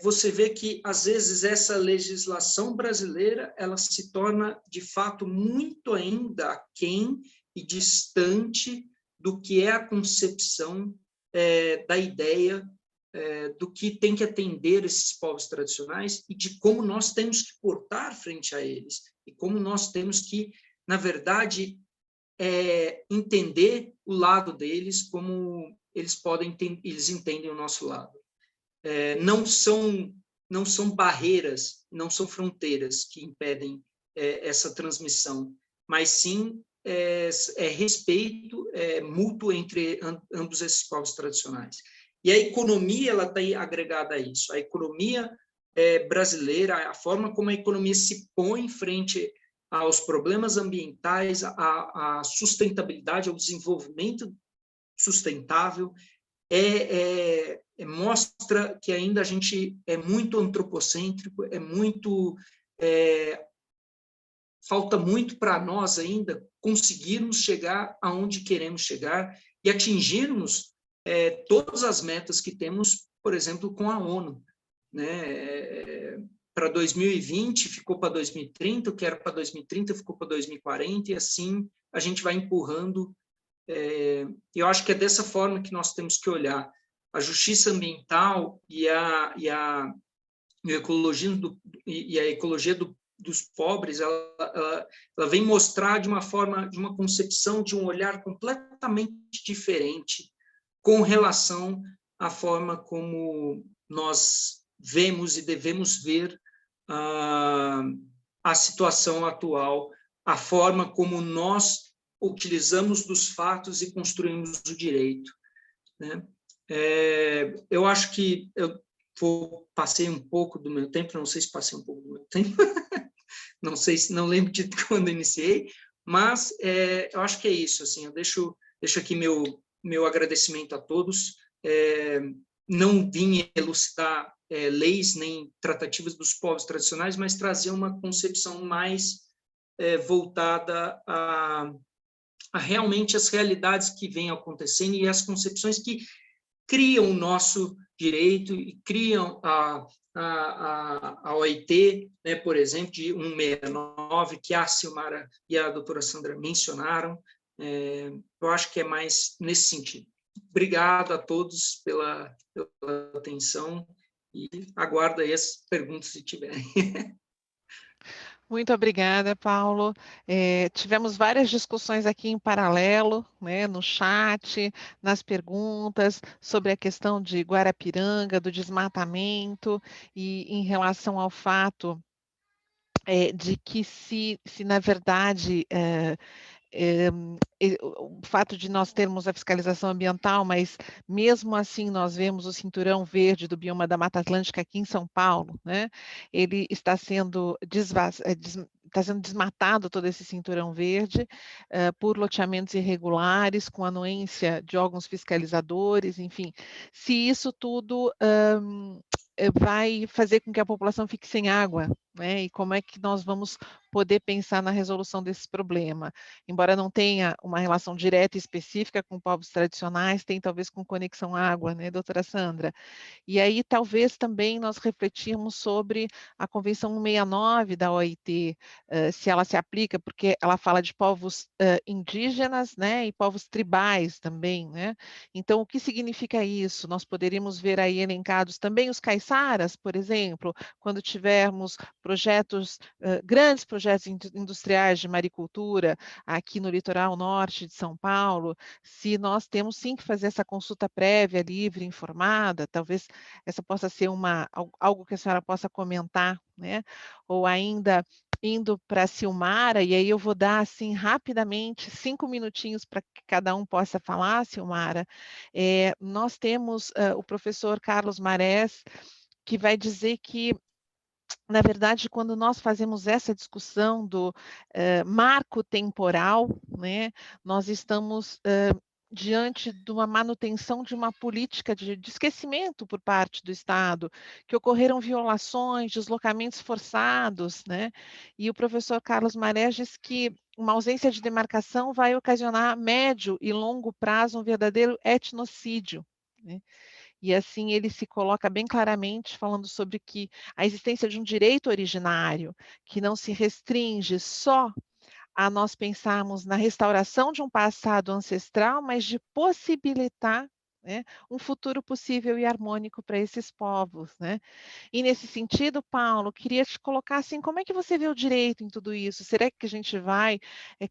você vê que, às vezes, essa legislação brasileira ela se torna, de fato, muito ainda aquém e distante do que é a concepção da ideia do que tem que atender esses povos tradicionais e de como nós temos que portar frente a eles e como nós temos que, na verdade, entender o lado deles como eles entendem o nosso lado. Não são barreiras, não são fronteiras que impedem essa transmissão, mas sim respeito mútuo entre ambos esses povos tradicionais. E a economia ela está agregada a isso. A economia brasileira, a forma como a economia se põe frente aos problemas ambientais, à sustentabilidade, ao desenvolvimento sustentável, mostra que ainda a gente é muito antropocêntrico, falta muito para nós ainda conseguirmos chegar aonde queremos chegar e atingirmos todas as metas que temos, por exemplo, com a ONU. Né? Para 2020 ficou para 2030, o que era para 2030 ficou para 2040, e assim a gente vai empurrando. Eu acho que é dessa forma que nós temos que olhar a justiça ambiental e a ecologia dos pobres. Ela vem mostrar de uma concepção, de um olhar completamente diferente com relação à forma como nós vemos e devemos ver a situação atual, a forma como nós utilizamos dos fatos e construímos o direito. Né? Eu acho que eu passei um pouco do meu tempo, não sei se passei um pouco do meu tempo, não lembro de quando iniciei, mas eu acho que é isso. Assim, eu deixo aqui meu agradecimento a todos. Não vim elucidar leis nem tratativas dos povos tradicionais, mas trazer uma concepção mais voltada a realmente as realidades que vêm acontecendo e as concepções que criam o nosso direito e criam a OIT, né, por exemplo, de 169, que a Silmara e a doutora Sandra mencionaram. Eu acho que é mais nesse sentido. Obrigado a todos pela atenção e aguardo aí as perguntas se tiverem. Muito obrigada, Paulo. Tivemos várias discussões aqui em paralelo, né, no chat, nas perguntas, sobre a questão de Guarapiranga, do desmatamento, e em relação ao fato de que se na verdade, o fato de nós termos a fiscalização ambiental, mas mesmo assim nós vemos o cinturão verde do bioma da Mata Atlântica aqui em São Paulo, né? Ele está sendo desmatado todo esse cinturão verde por loteamentos irregulares, com anuência de órgãos fiscalizadores, enfim. Se isso tudo vai fazer com que a população fique sem água, né? E como é que nós vamos poder pensar na resolução desse problema? Embora não tenha uma relação direta e específica com povos tradicionais, tem talvez com conexão à água, né, doutora Sandra? E aí talvez também nós refletirmos sobre a Convenção 169 da OIT, se ela se aplica, porque ela fala de povos indígenas, né, e povos tribais também, né? Então, o que significa isso? Nós poderíamos ver aí elencados também os caiçaras, por exemplo, quando tivermos projetos, grandes projetos industriais de maricultura aqui no litoral norte de São Paulo, se nós temos sim que fazer essa consulta prévia, livre, informada, talvez essa possa ser algo que a senhora possa comentar, né? Ou ainda indo para a Silmara, e aí eu vou dar assim rapidamente 5 minutinhos para que cada um possa falar, Silmara. Nós temos o professor Carlos Marés, que vai dizer que, na verdade, quando nós fazemos essa discussão do marco temporal, né, nós estamos diante de uma manutenção de uma política de esquecimento por parte do Estado, que ocorreram violações, deslocamentos forçados, né? E o professor Carlos Marés diz que uma ausência de demarcação vai ocasionar a médio e longo prazo um verdadeiro etnocídio, né? E assim ele se coloca bem claramente falando sobre que a existência de um direito originário que não se restringe só a nós pensarmos na restauração de um passado ancestral, mas de possibilitar, né, um futuro possível e harmônico para esses povos, né? E nesse sentido, Paulo, queria te colocar assim, como é que você vê o direito em tudo isso? Será que a gente vai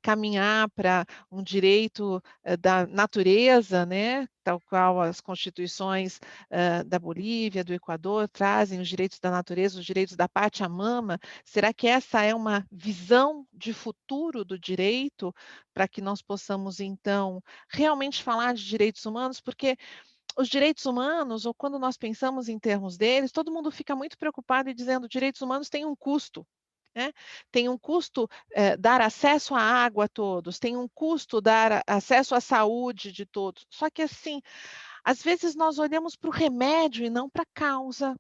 caminhar para um direito da natureza, né? Tal qual as constituições da Bolívia, do Equador, trazem os direitos da natureza, os direitos da Pachamama? Será que essa é uma visão de futuro do direito para que nós possamos, então, realmente falar de direitos humanos? Porque os direitos humanos, ou quando nós pensamos em termos deles, todo mundo fica muito preocupado e dizendo que direitos humanos têm um custo, né? Tem um custo dar acesso à água a todos, tem um custo dar acesso à saúde de todos. Só que assim, às vezes nós olhamos para o remédio e não para a causa,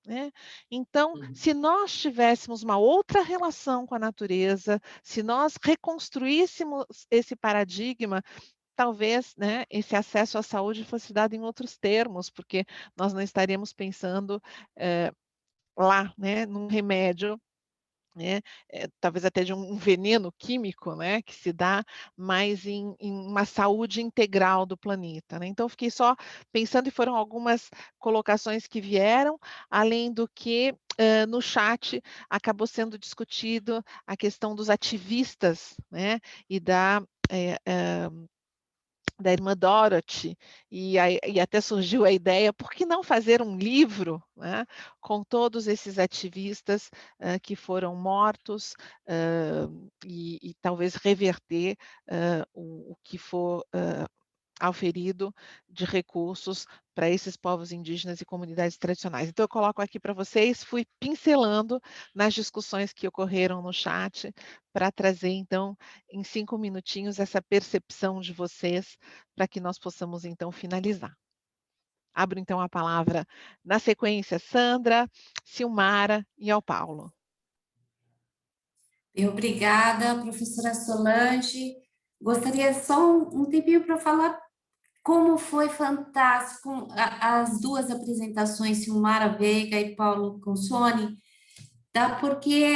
né? Então, se nós tivéssemos uma outra relação com a natureza, se nós reconstruíssemos esse paradigma, talvez, né, esse acesso à saúde fosse dado em outros termos, porque nós não estaríamos pensando lá, né, num remédio, né, talvez até de um veneno químico, né, que se dá mais em uma saúde integral do planeta, né? Então, eu fiquei só pensando e foram algumas colocações que vieram, além do que no chat acabou sendo discutido a questão dos ativistas, né, e da irmã Dorothy, e até surgiu a ideia, por que não fazer um livro, né, com todos esses ativistas que foram mortos e talvez reverter o que for auferido de recursos para esses povos indígenas e comunidades tradicionais. Então, eu coloco aqui para vocês, fui pincelando nas discussões que ocorreram no chat, para trazer, então, em 5 minutinhos, essa percepção de vocês, para que nós possamos, então, finalizar. Abro, então, a palavra, na sequência, Sandra, Silmara e ao Paulo. Obrigada, professora Solange. Gostaria só um tempinho para falar como foi fantástico as duas apresentações, Silmara Veiga e Paulo Consoni, tá? Porque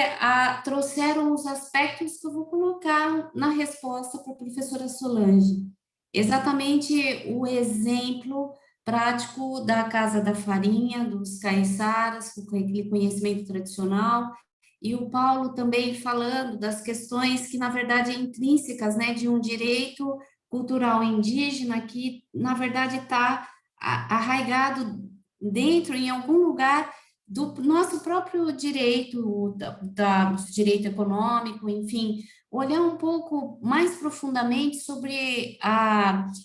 trouxeram os aspectos que eu vou colocar na resposta para a professora Solange. Exatamente o exemplo prático da Casa da Farinha, dos caiçaras, com aquele conhecimento tradicional, e o Paulo também falando das questões que, na verdade, intrínsecas, né, de um direito cultural indígena que, na verdade, está arraigado dentro, em algum lugar, do nosso próprio direito, do direito econômico, enfim, olhar um pouco mais profundamente sobre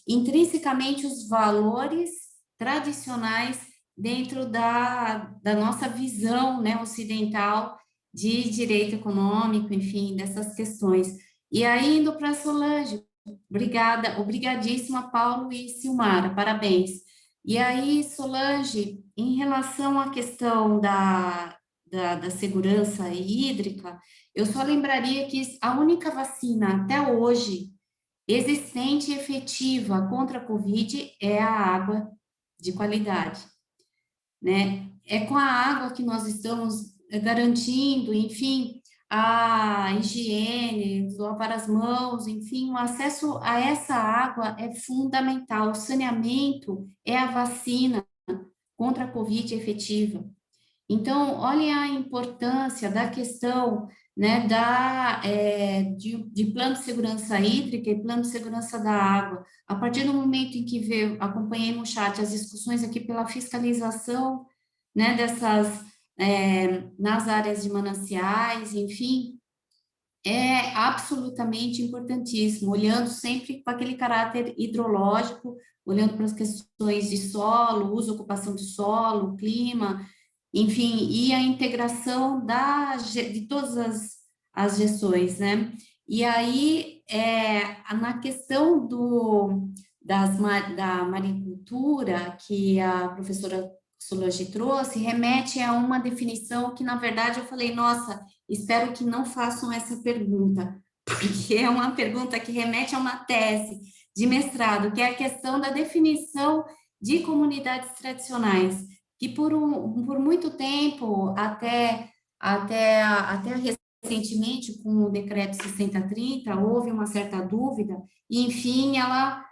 intrinsecamente os valores tradicionais dentro da nossa visão, né, ocidental de direito econômico, enfim, dessas questões. E aí, indo para a Solange, obrigadíssima, Paulo e Silmara, parabéns. E aí, Solange, em relação à questão da segurança hídrica, eu só lembraria que a única vacina até hoje existente e efetiva contra a Covid é a água de qualidade, né? É com a água que nós estamos garantindo, enfim, a higiene, lavar as mãos, enfim, o acesso a essa água é fundamental. O saneamento é a vacina contra a Covid efetiva. Então, olha a importância da questão, né, de plano de segurança hídrica e plano de segurança da água. A partir do momento em que acompanhei no chat as discussões aqui pela fiscalização, né, nas áreas de mananciais, enfim, é absolutamente importantíssimo, olhando sempre com aquele caráter hidrológico, olhando para as questões de solo, uso, ocupação de solo, clima, enfim, e a integração de todas as gestões, né? E aí, na questão da maricultura, que a professora Solange trouxe, remete a uma definição que, na verdade, eu falei, nossa, espero que não façam essa pergunta, porque é uma pergunta que remete a uma tese de mestrado, que é a questão da definição de comunidades tradicionais, que por muito tempo, até recentemente, com o decreto 6030, houve uma certa dúvida, e, enfim, ela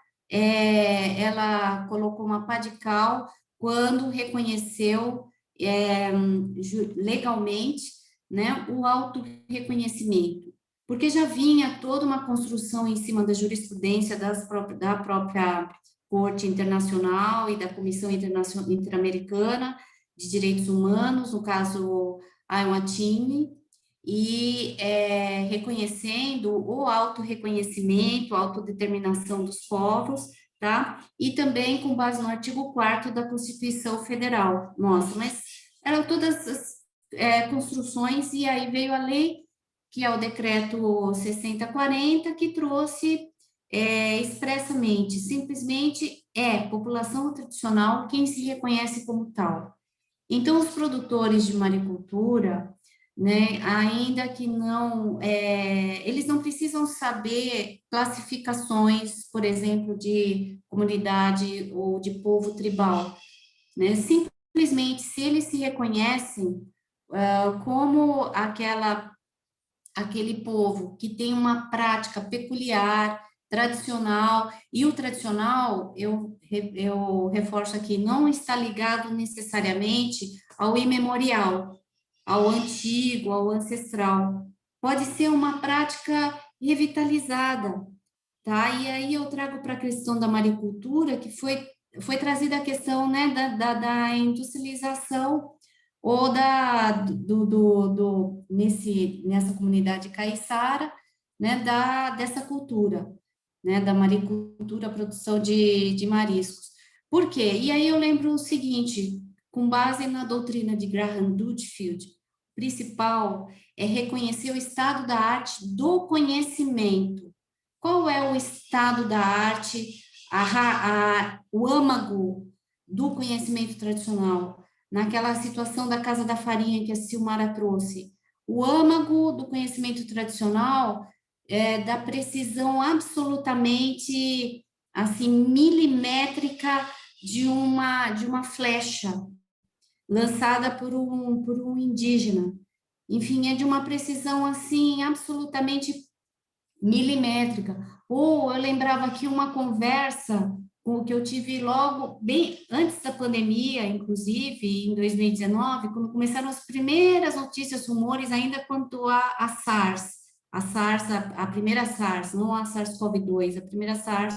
colocou uma pá de cal quando reconheceu legalmente, né, o autorreconhecimento, porque já vinha toda uma construção em cima da jurisprudência da própria Corte Internacional e da Comissão Interamericana de Direitos Humanos, no caso, IOATIM, e reconhecendo o autorreconhecimento, a autodeterminação dos povos, tá? E também com base no artigo 4º da Constituição Federal. Nossa, mas eram todas as construções, e aí veio a lei, que é o decreto 6040, que trouxe expressamente, simplesmente população tradicional quem se reconhece como tal. Então, os produtores de maricultura, né, ainda que não, eles não precisam saber classificações, por exemplo, de comunidade ou de povo tribal, né? Simplesmente, se eles se reconhecem como aquele povo que tem uma prática peculiar, tradicional, e o tradicional, eu reforço aqui, não está ligado necessariamente ao imemorial, ao antigo, ao ancestral. Pode ser uma prática revitalizada, tá? E aí eu trago para a questão da maricultura, que foi trazida a questão, né, da industrialização ou nessa comunidade caiçara, né, dessa cultura, né, da maricultura, produção de mariscos. Por quê? E aí eu lembro o seguinte, com base na doutrina de Graham Dudfield, o principal é reconhecer o estado da arte do conhecimento. Qual é o estado da arte, o âmago do conhecimento tradicional? Naquela situação da Casa da Farinha que a Silmara trouxe. O âmago do conhecimento tradicional da precisão absolutamente, assim, milimétrica de uma flecha lançada por um indígena. Enfim, é de uma precisão, assim, absolutamente milimétrica. Ou eu lembrava aqui uma conversa o que eu tive logo, bem antes da pandemia, inclusive, em 2019, quando começaram as primeiras notícias, rumores, ainda quanto a SARS, a primeira SARS, não a SARS-CoV-2, a primeira SARS,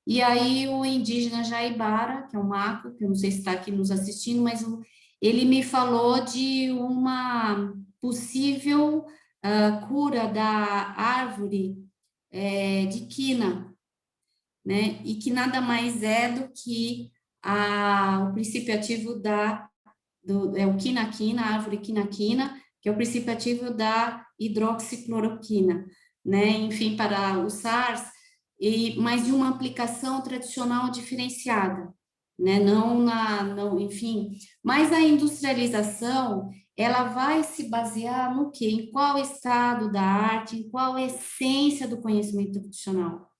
e aí o indígena Jaibara, que é um maco, que eu não sei se está aqui nos assistindo, mas ele me falou de uma possível cura da árvore de quina, né? E que nada mais é do que o princípio ativo o quinaquina, a árvore quinaquina, que é o princípio ativo da hidroxicloroquina, né? Enfim, para o SARS, mas de uma aplicação tradicional diferenciada, né? Não, enfim, mas a industrialização, ela vai se basear no quê? Em qual estado da arte, em qual essência do conhecimento tradicional.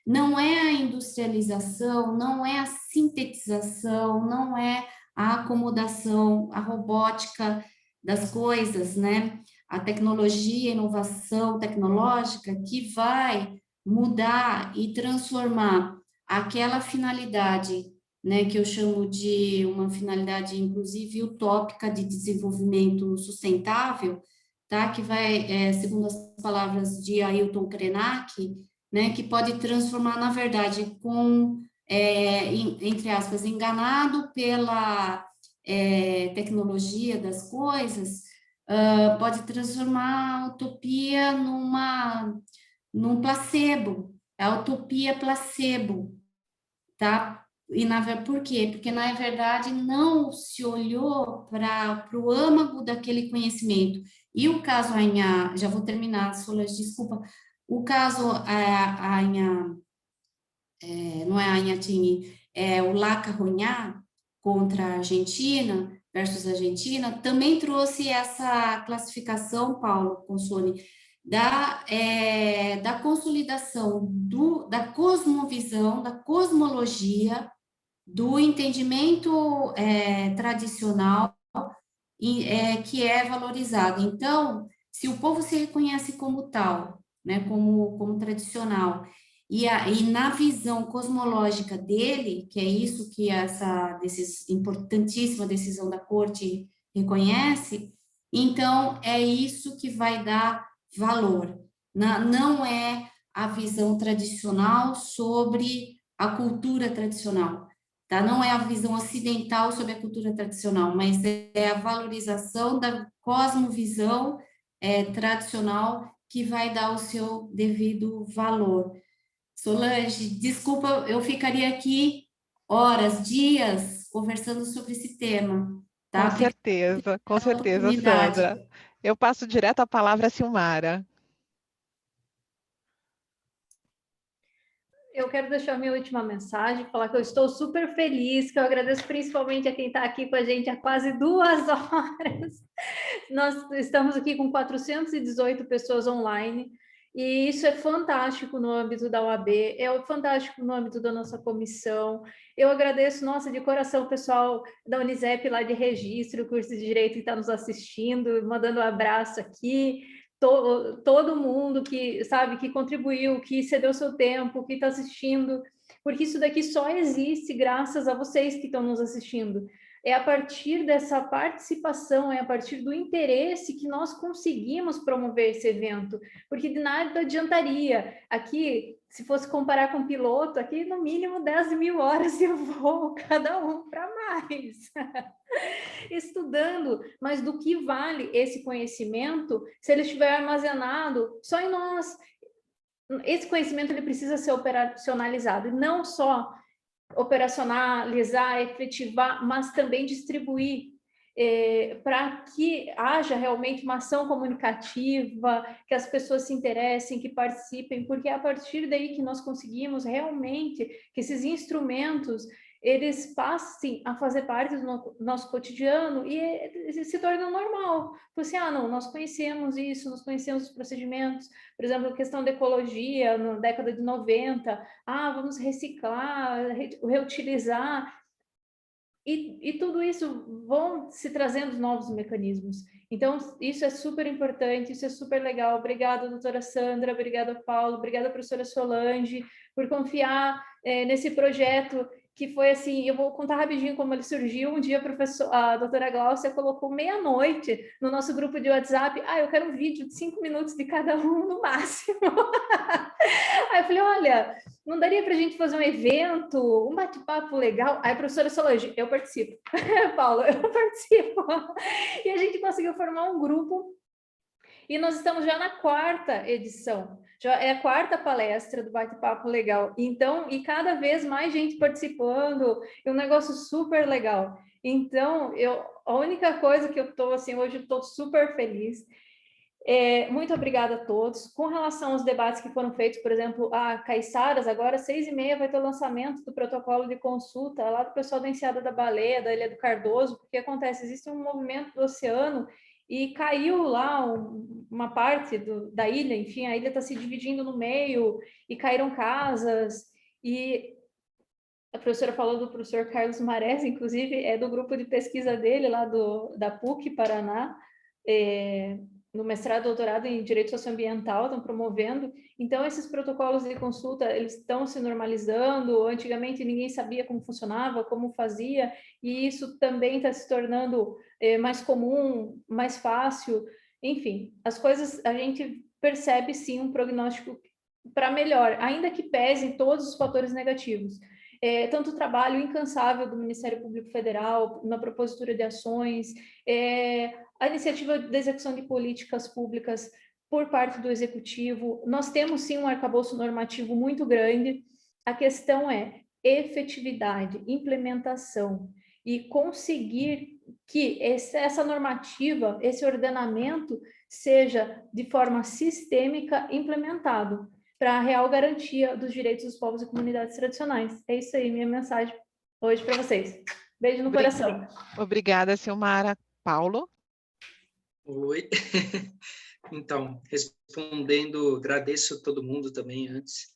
Não é a industrialização, não é a sintetização, não é a acomodação, a robótica das coisas, né? A tecnologia, a inovação tecnológica que vai mudar e transformar aquela finalidade, né, que eu chamo de uma finalidade, inclusive, utópica de desenvolvimento sustentável, tá? Que vai, segundo as palavras de Ailton Krenak, né, que pode transformar, na verdade, entre aspas, enganado pela tecnologia das coisas, pode transformar a utopia num placebo, a utopia placebo, tá? Por quê? Porque, na verdade, não se olhou para o âmago daquele conhecimento. E o caso Anhá, já vou terminar, Solange, desculpa, o caso Anhá, não é a Anhá é o Laca-Roñá contra a Argentina, versus Argentina, também trouxe essa classificação, Paulo Consoni, da consolidação da cosmovisão, da cosmologia, do entendimento tradicional que é valorizado. Então, se o povo se reconhece como tal, né, como tradicional, e na visão cosmológica dele, que é isso que essa importantíssima decisão da corte reconhece, então é isso que vai dar valor. Não é a visão tradicional sobre a cultura tradicional, tá? Não é a visão ocidental sobre a cultura tradicional, mas é a valorização da cosmovisão tradicional que vai dar o seu devido valor. Solange, desculpa, eu ficaria aqui horas, dias, conversando sobre esse tema, tá? Com Pela certeza, oportunidade. Sandra. Eu passo direto a palavra a Silmara. Eu quero deixar minha última mensagem, falar que eu estou super feliz, que eu agradeço principalmente a quem está aqui com a gente há quase 2 horas. Nós estamos aqui com 418 pessoas online, e isso é fantástico no âmbito da OAB, é fantástico no âmbito da nossa comissão. Eu agradeço, nossa, de coração, o pessoal da Unisep lá de Registro, o curso de Direito que está nos assistindo, mandando um abraço aqui. Todo mundo que, sabe, que contribuiu, que cedeu seu tempo, que está assistindo, porque isso daqui só existe graças a vocês que estão nos assistindo. É a partir dessa participação, é a partir do interesse que nós conseguimos promover esse evento, porque de nada adiantaria. Aqui, se fosse comparar com piloto, aqui no mínimo 10 mil horas eu vou, cada um para mais. Estudando, mas do que vale esse conhecimento se ele estiver armazenado só em nós? Esse conhecimento ele precisa ser operacionalizado, e não só operacionalizar, efetivar, mas também distribuir, para que haja realmente uma ação comunicativa, que as pessoas se interessem, que participem, porque é a partir daí que nós conseguimos realmente que esses instrumentos eles passem a fazer parte do nosso cotidiano e se tornam normal. Assim, não, nós conhecemos isso, nós conhecemos os procedimentos, por exemplo, a questão da ecologia, na década de 90, vamos reciclar, reutilizar, e tudo isso vão se trazendo novos mecanismos. Então, isso é super importante, isso é super legal. Obrigada, doutora Sandra, obrigada, Paulo, obrigada, professora Solange, por confiar nesse projeto que foi assim, eu vou contar rapidinho como ele surgiu. Um dia a doutora Gláucia colocou meia-noite no nosso grupo de WhatsApp, eu quero um vídeo de 5 minutos de cada um no máximo. Aí eu falei, olha, não daria para a gente fazer um evento, um bate-papo legal? Aí a professora Solange, eu participo. Paulo, eu participo. E a gente conseguiu formar um grupo e nós estamos já na 4ª edição. Já é a 4ª palestra do Bate-Papo Legal. Então, e cada vez mais gente participando, é um negócio super legal. Então, a única coisa que eu estou, assim, hoje eu estou super feliz. Muito obrigada a todos. Com relação aos debates que foram feitos, por exemplo, a Caiçaras, agora às 6h30 vai ter o lançamento do protocolo de consulta lá do pessoal da Enseada da Baleia, da Ilha do Cardoso, porque acontece, existe um movimento do oceano e caiu lá uma parte da ilha, enfim, a ilha está se dividindo no meio e caíram casas, e a professora falou do professor Carlos Marés, inclusive, é do grupo de pesquisa dele, lá da PUC Paraná, no mestrado e doutorado em Direito Socioambiental, estão promovendo. Então, esses protocolos de consulta, eles estão se normalizando. Antigamente, ninguém sabia como funcionava, como fazia, e isso também está se tornando mais comum, mais fácil. Enfim, as coisas, a gente percebe, sim, um prognóstico para melhor, ainda que pesem todos os fatores negativos. Tanto o trabalho incansável do Ministério Público Federal na propositura de ações, a iniciativa de execução de políticas públicas por parte do Executivo. Nós temos, sim, um arcabouço normativo muito grande. A questão é efetividade, implementação e conseguir que essa normativa, esse ordenamento, seja de forma sistêmica implementado para a real garantia dos direitos dos povos e comunidades tradicionais. É isso aí, minha mensagem hoje para vocês. Beijo no coração. Obrigada, Silmara. Paulo? Oi. Então, respondendo, agradeço a todo mundo também antes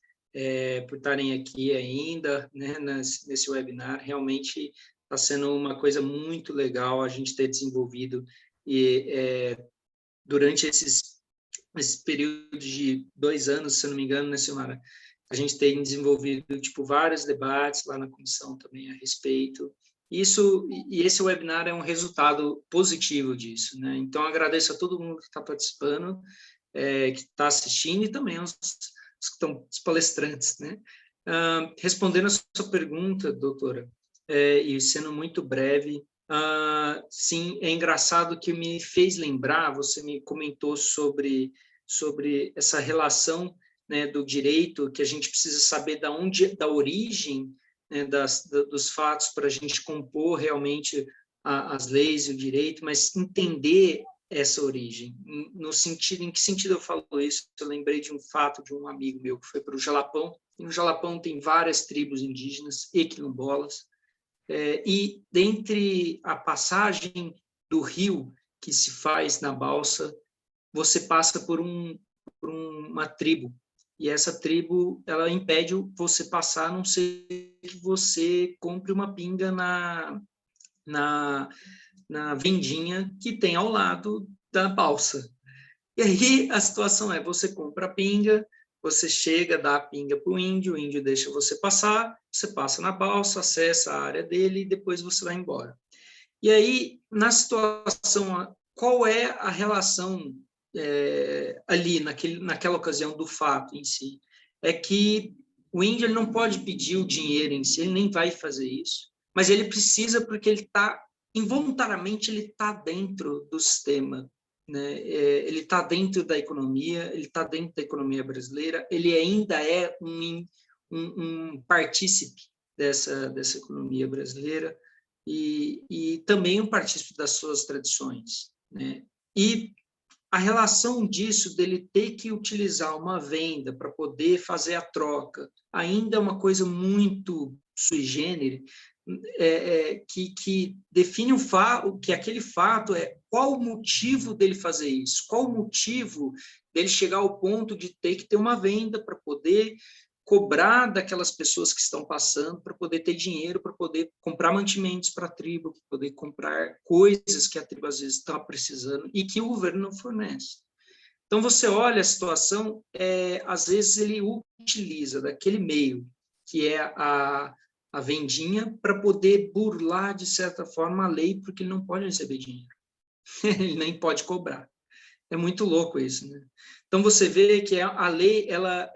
por estarem aqui ainda, né, nesse webinar. Realmente está sendo uma coisa muito legal a gente ter desenvolvido e durante esse período de 2 anos, se eu não me engano, né, Silmara? A gente tem desenvolvido vários debates lá na comissão também a respeito. Esse webinar é um resultado positivo disso, né? Então, agradeço a todo mundo que está participando, que está assistindo, e também os palestrantes, né? Respondendo a sua pergunta, doutora, e sendo muito breve, sim, é engraçado que me fez lembrar, você me comentou sobre essa relação, né, do direito, que a gente precisa saber da origem, né, dos fatos para a gente compor realmente as leis e o direito, mas entender essa origem. No sentido, em que sentido eu falo isso? Eu lembrei de um fato de um amigo meu que foi para o Jalapão, e no Jalapão tem várias tribos indígenas e quilombolas, e dentre a passagem do rio que se faz na balsa, você passa por uma tribo, e essa tribo, ela impede você passar, a não ser que você compre uma pinga na vendinha que tem ao lado da balsa. E aí a situação é, você compra a pinga, você chega, dá a pinga para o índio deixa você passar, você passa na balsa, acessa a área dele e depois você vai embora. E aí, na situação, qual é a relação ali, naquela ocasião do fato em si? É que o índio ele não pode pedir o dinheiro em si, ele nem vai fazer isso, mas ele precisa porque ele está, involuntariamente, ele está dentro do sistema, né? Ele está dentro da economia, ele está dentro da economia brasileira, ele ainda é um partícipe dessa economia brasileira e também um partícipe das suas tradições, né? E a relação disso, dele ter que utilizar uma venda para poder fazer a troca, ainda é uma coisa muito sui generis, que define que aquele fato é qual o motivo dele fazer isso, qual o motivo dele chegar ao ponto de ter que ter uma venda para poder cobrar daquelas pessoas que estão passando, para poder ter dinheiro, para poder comprar mantimentos para a tribo, para poder comprar coisas que a tribo às vezes está precisando e que o governo não fornece. Então, você olha a situação, às vezes ele utiliza daquele meio, que é a vendinha para poder burlar, de certa forma, a lei, porque ele não pode receber dinheiro. Ele nem pode cobrar. É muito louco isso, né? Então, você vê que a lei, ela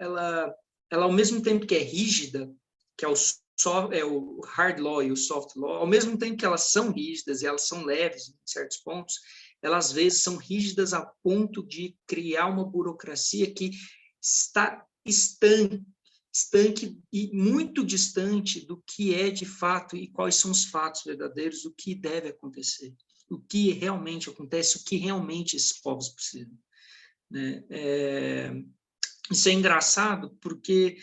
ao mesmo tempo que é rígida, que é o hard law e o soft law, ao mesmo tempo que elas são rígidas e elas são leves em certos pontos, elas às vezes são rígidas a ponto de criar uma burocracia que está estanque e muito distante do que é de fato e quais são os fatos verdadeiros, o que deve acontecer, o que realmente acontece, o que realmente esses povos precisam, né? Isso é engraçado porque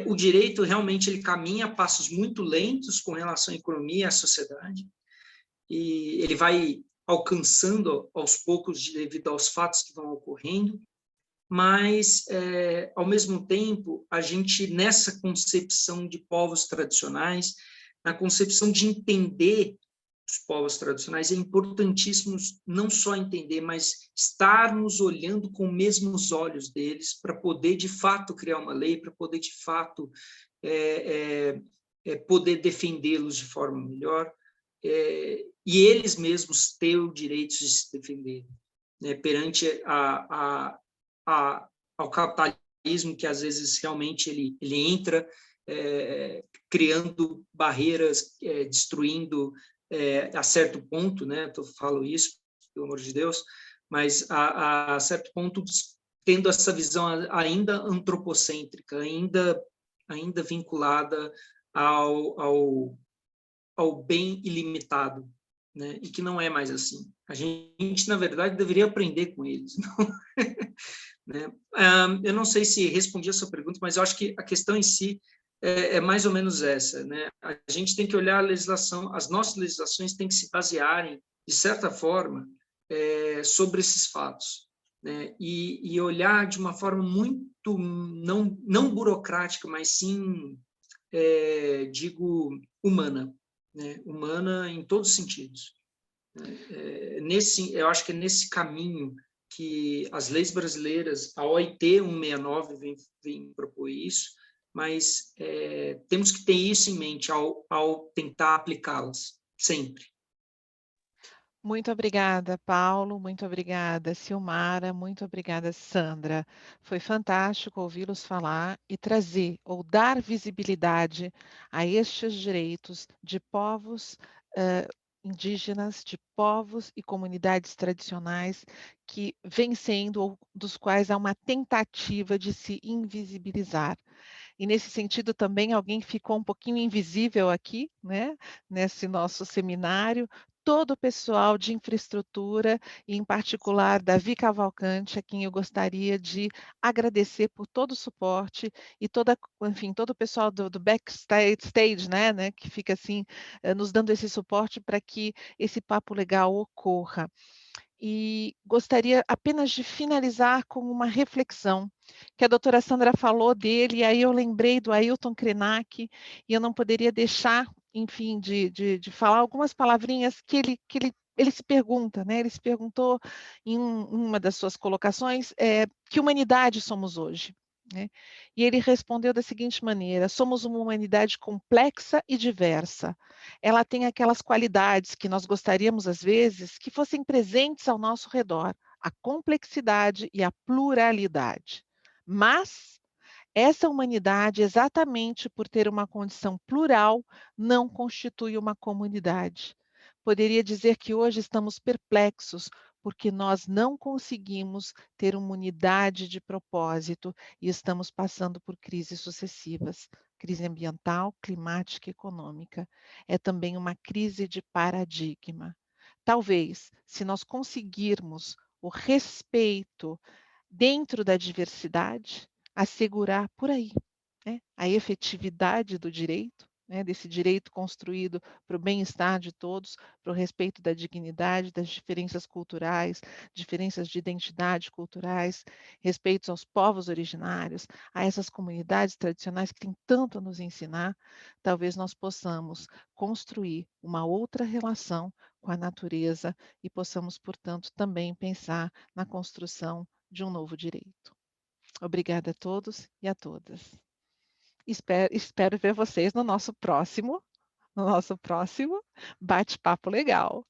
o direito realmente ele caminha a passos muito lentos com relação à economia e à sociedade, e ele vai alcançando aos poucos devido aos fatos que vão ocorrendo, mas, ao mesmo tempo, a gente, nessa concepção de povos tradicionais, na concepção de entender os povos tradicionais, é importantíssimo não só entender, mas estarmos olhando com os mesmos olhos deles, para poder, de fato, criar uma lei, para poder, de fato, poder defendê-los de forma melhor, e eles mesmos ter o direito de se defender, né, perante ao capitalismo, que às vezes realmente ele entra criando barreiras, destruindo a certo ponto, né? Eu falo isso, pelo amor de Deus, mas a certo ponto tendo essa visão ainda antropocêntrica, ainda vinculada ao bem ilimitado, né? E que não é mais assim. A gente, na verdade, deveria aprender com eles, não? Né? Eu não sei se respondi a sua pergunta, mas eu acho que a questão em si é mais ou menos essa, né? A gente tem que olhar a legislação, as nossas legislações têm que se basearem, de certa forma, sobre esses fatos, né? E olhar de uma forma muito não burocrática, mas sim, digo, humana, né? Humana em todos os sentidos. Eu acho que é nesse caminho que as leis brasileiras, a OIT 169 vem propor isso, mas temos que ter isso em mente ao tentar aplicá-las, sempre. Muito obrigada, Paulo, muito obrigada, Silmara, muito obrigada, Sandra. Foi fantástico ouvi-los falar e trazer ou dar visibilidade a estes direitos de povos indígenas, de povos e comunidades tradicionais que vêm sendo ou dos quais há uma tentativa de se invisibilizar. E nesse sentido também alguém ficou um pouquinho invisível aqui, né, nesse nosso seminário, todo o pessoal de infraestrutura, e em particular Davi Cavalcante, a quem eu gostaria de agradecer por todo o suporte e enfim, todo o pessoal do backstage, né, que fica assim, nos dando esse suporte para que esse papo legal ocorra. E gostaria apenas de finalizar com uma reflexão, que a doutora Sandra falou dele, e aí eu lembrei do Ailton Krenak, e eu não poderia deixar, enfim, de falar algumas palavrinhas que ele se pergunta, né? Ele se perguntou em uma das suas colocações, que humanidade somos hoje? Né? E ele respondeu da seguinte maneira: somos uma humanidade complexa e diversa. Ela tem aquelas qualidades que nós gostaríamos, às vezes, que fossem presentes ao nosso redor, a complexidade e a pluralidade. Mas essa humanidade, exatamente por ter uma condição plural, não constitui uma comunidade. Poderia dizer que hoje estamos perplexos porque nós não conseguimos ter uma unidade de propósito e estamos passando por crises sucessivas. Crise ambiental, climática e econômica. É também uma crise de paradigma. Talvez, se nós conseguirmos o respeito dentro da diversidade, assegurar por aí, né, a efetividade do direito, né, desse direito construído para o bem-estar de todos, para o respeito da dignidade, das diferenças culturais, diferenças de identidade culturais, respeito aos povos originários, a essas comunidades tradicionais que têm tanto a nos ensinar, talvez nós possamos construir uma outra relação com a natureza e possamos, portanto, também pensar na construção de um novo direito. Obrigada a todos e a todas. espero ver vocês no nosso próximo bate-papo legal.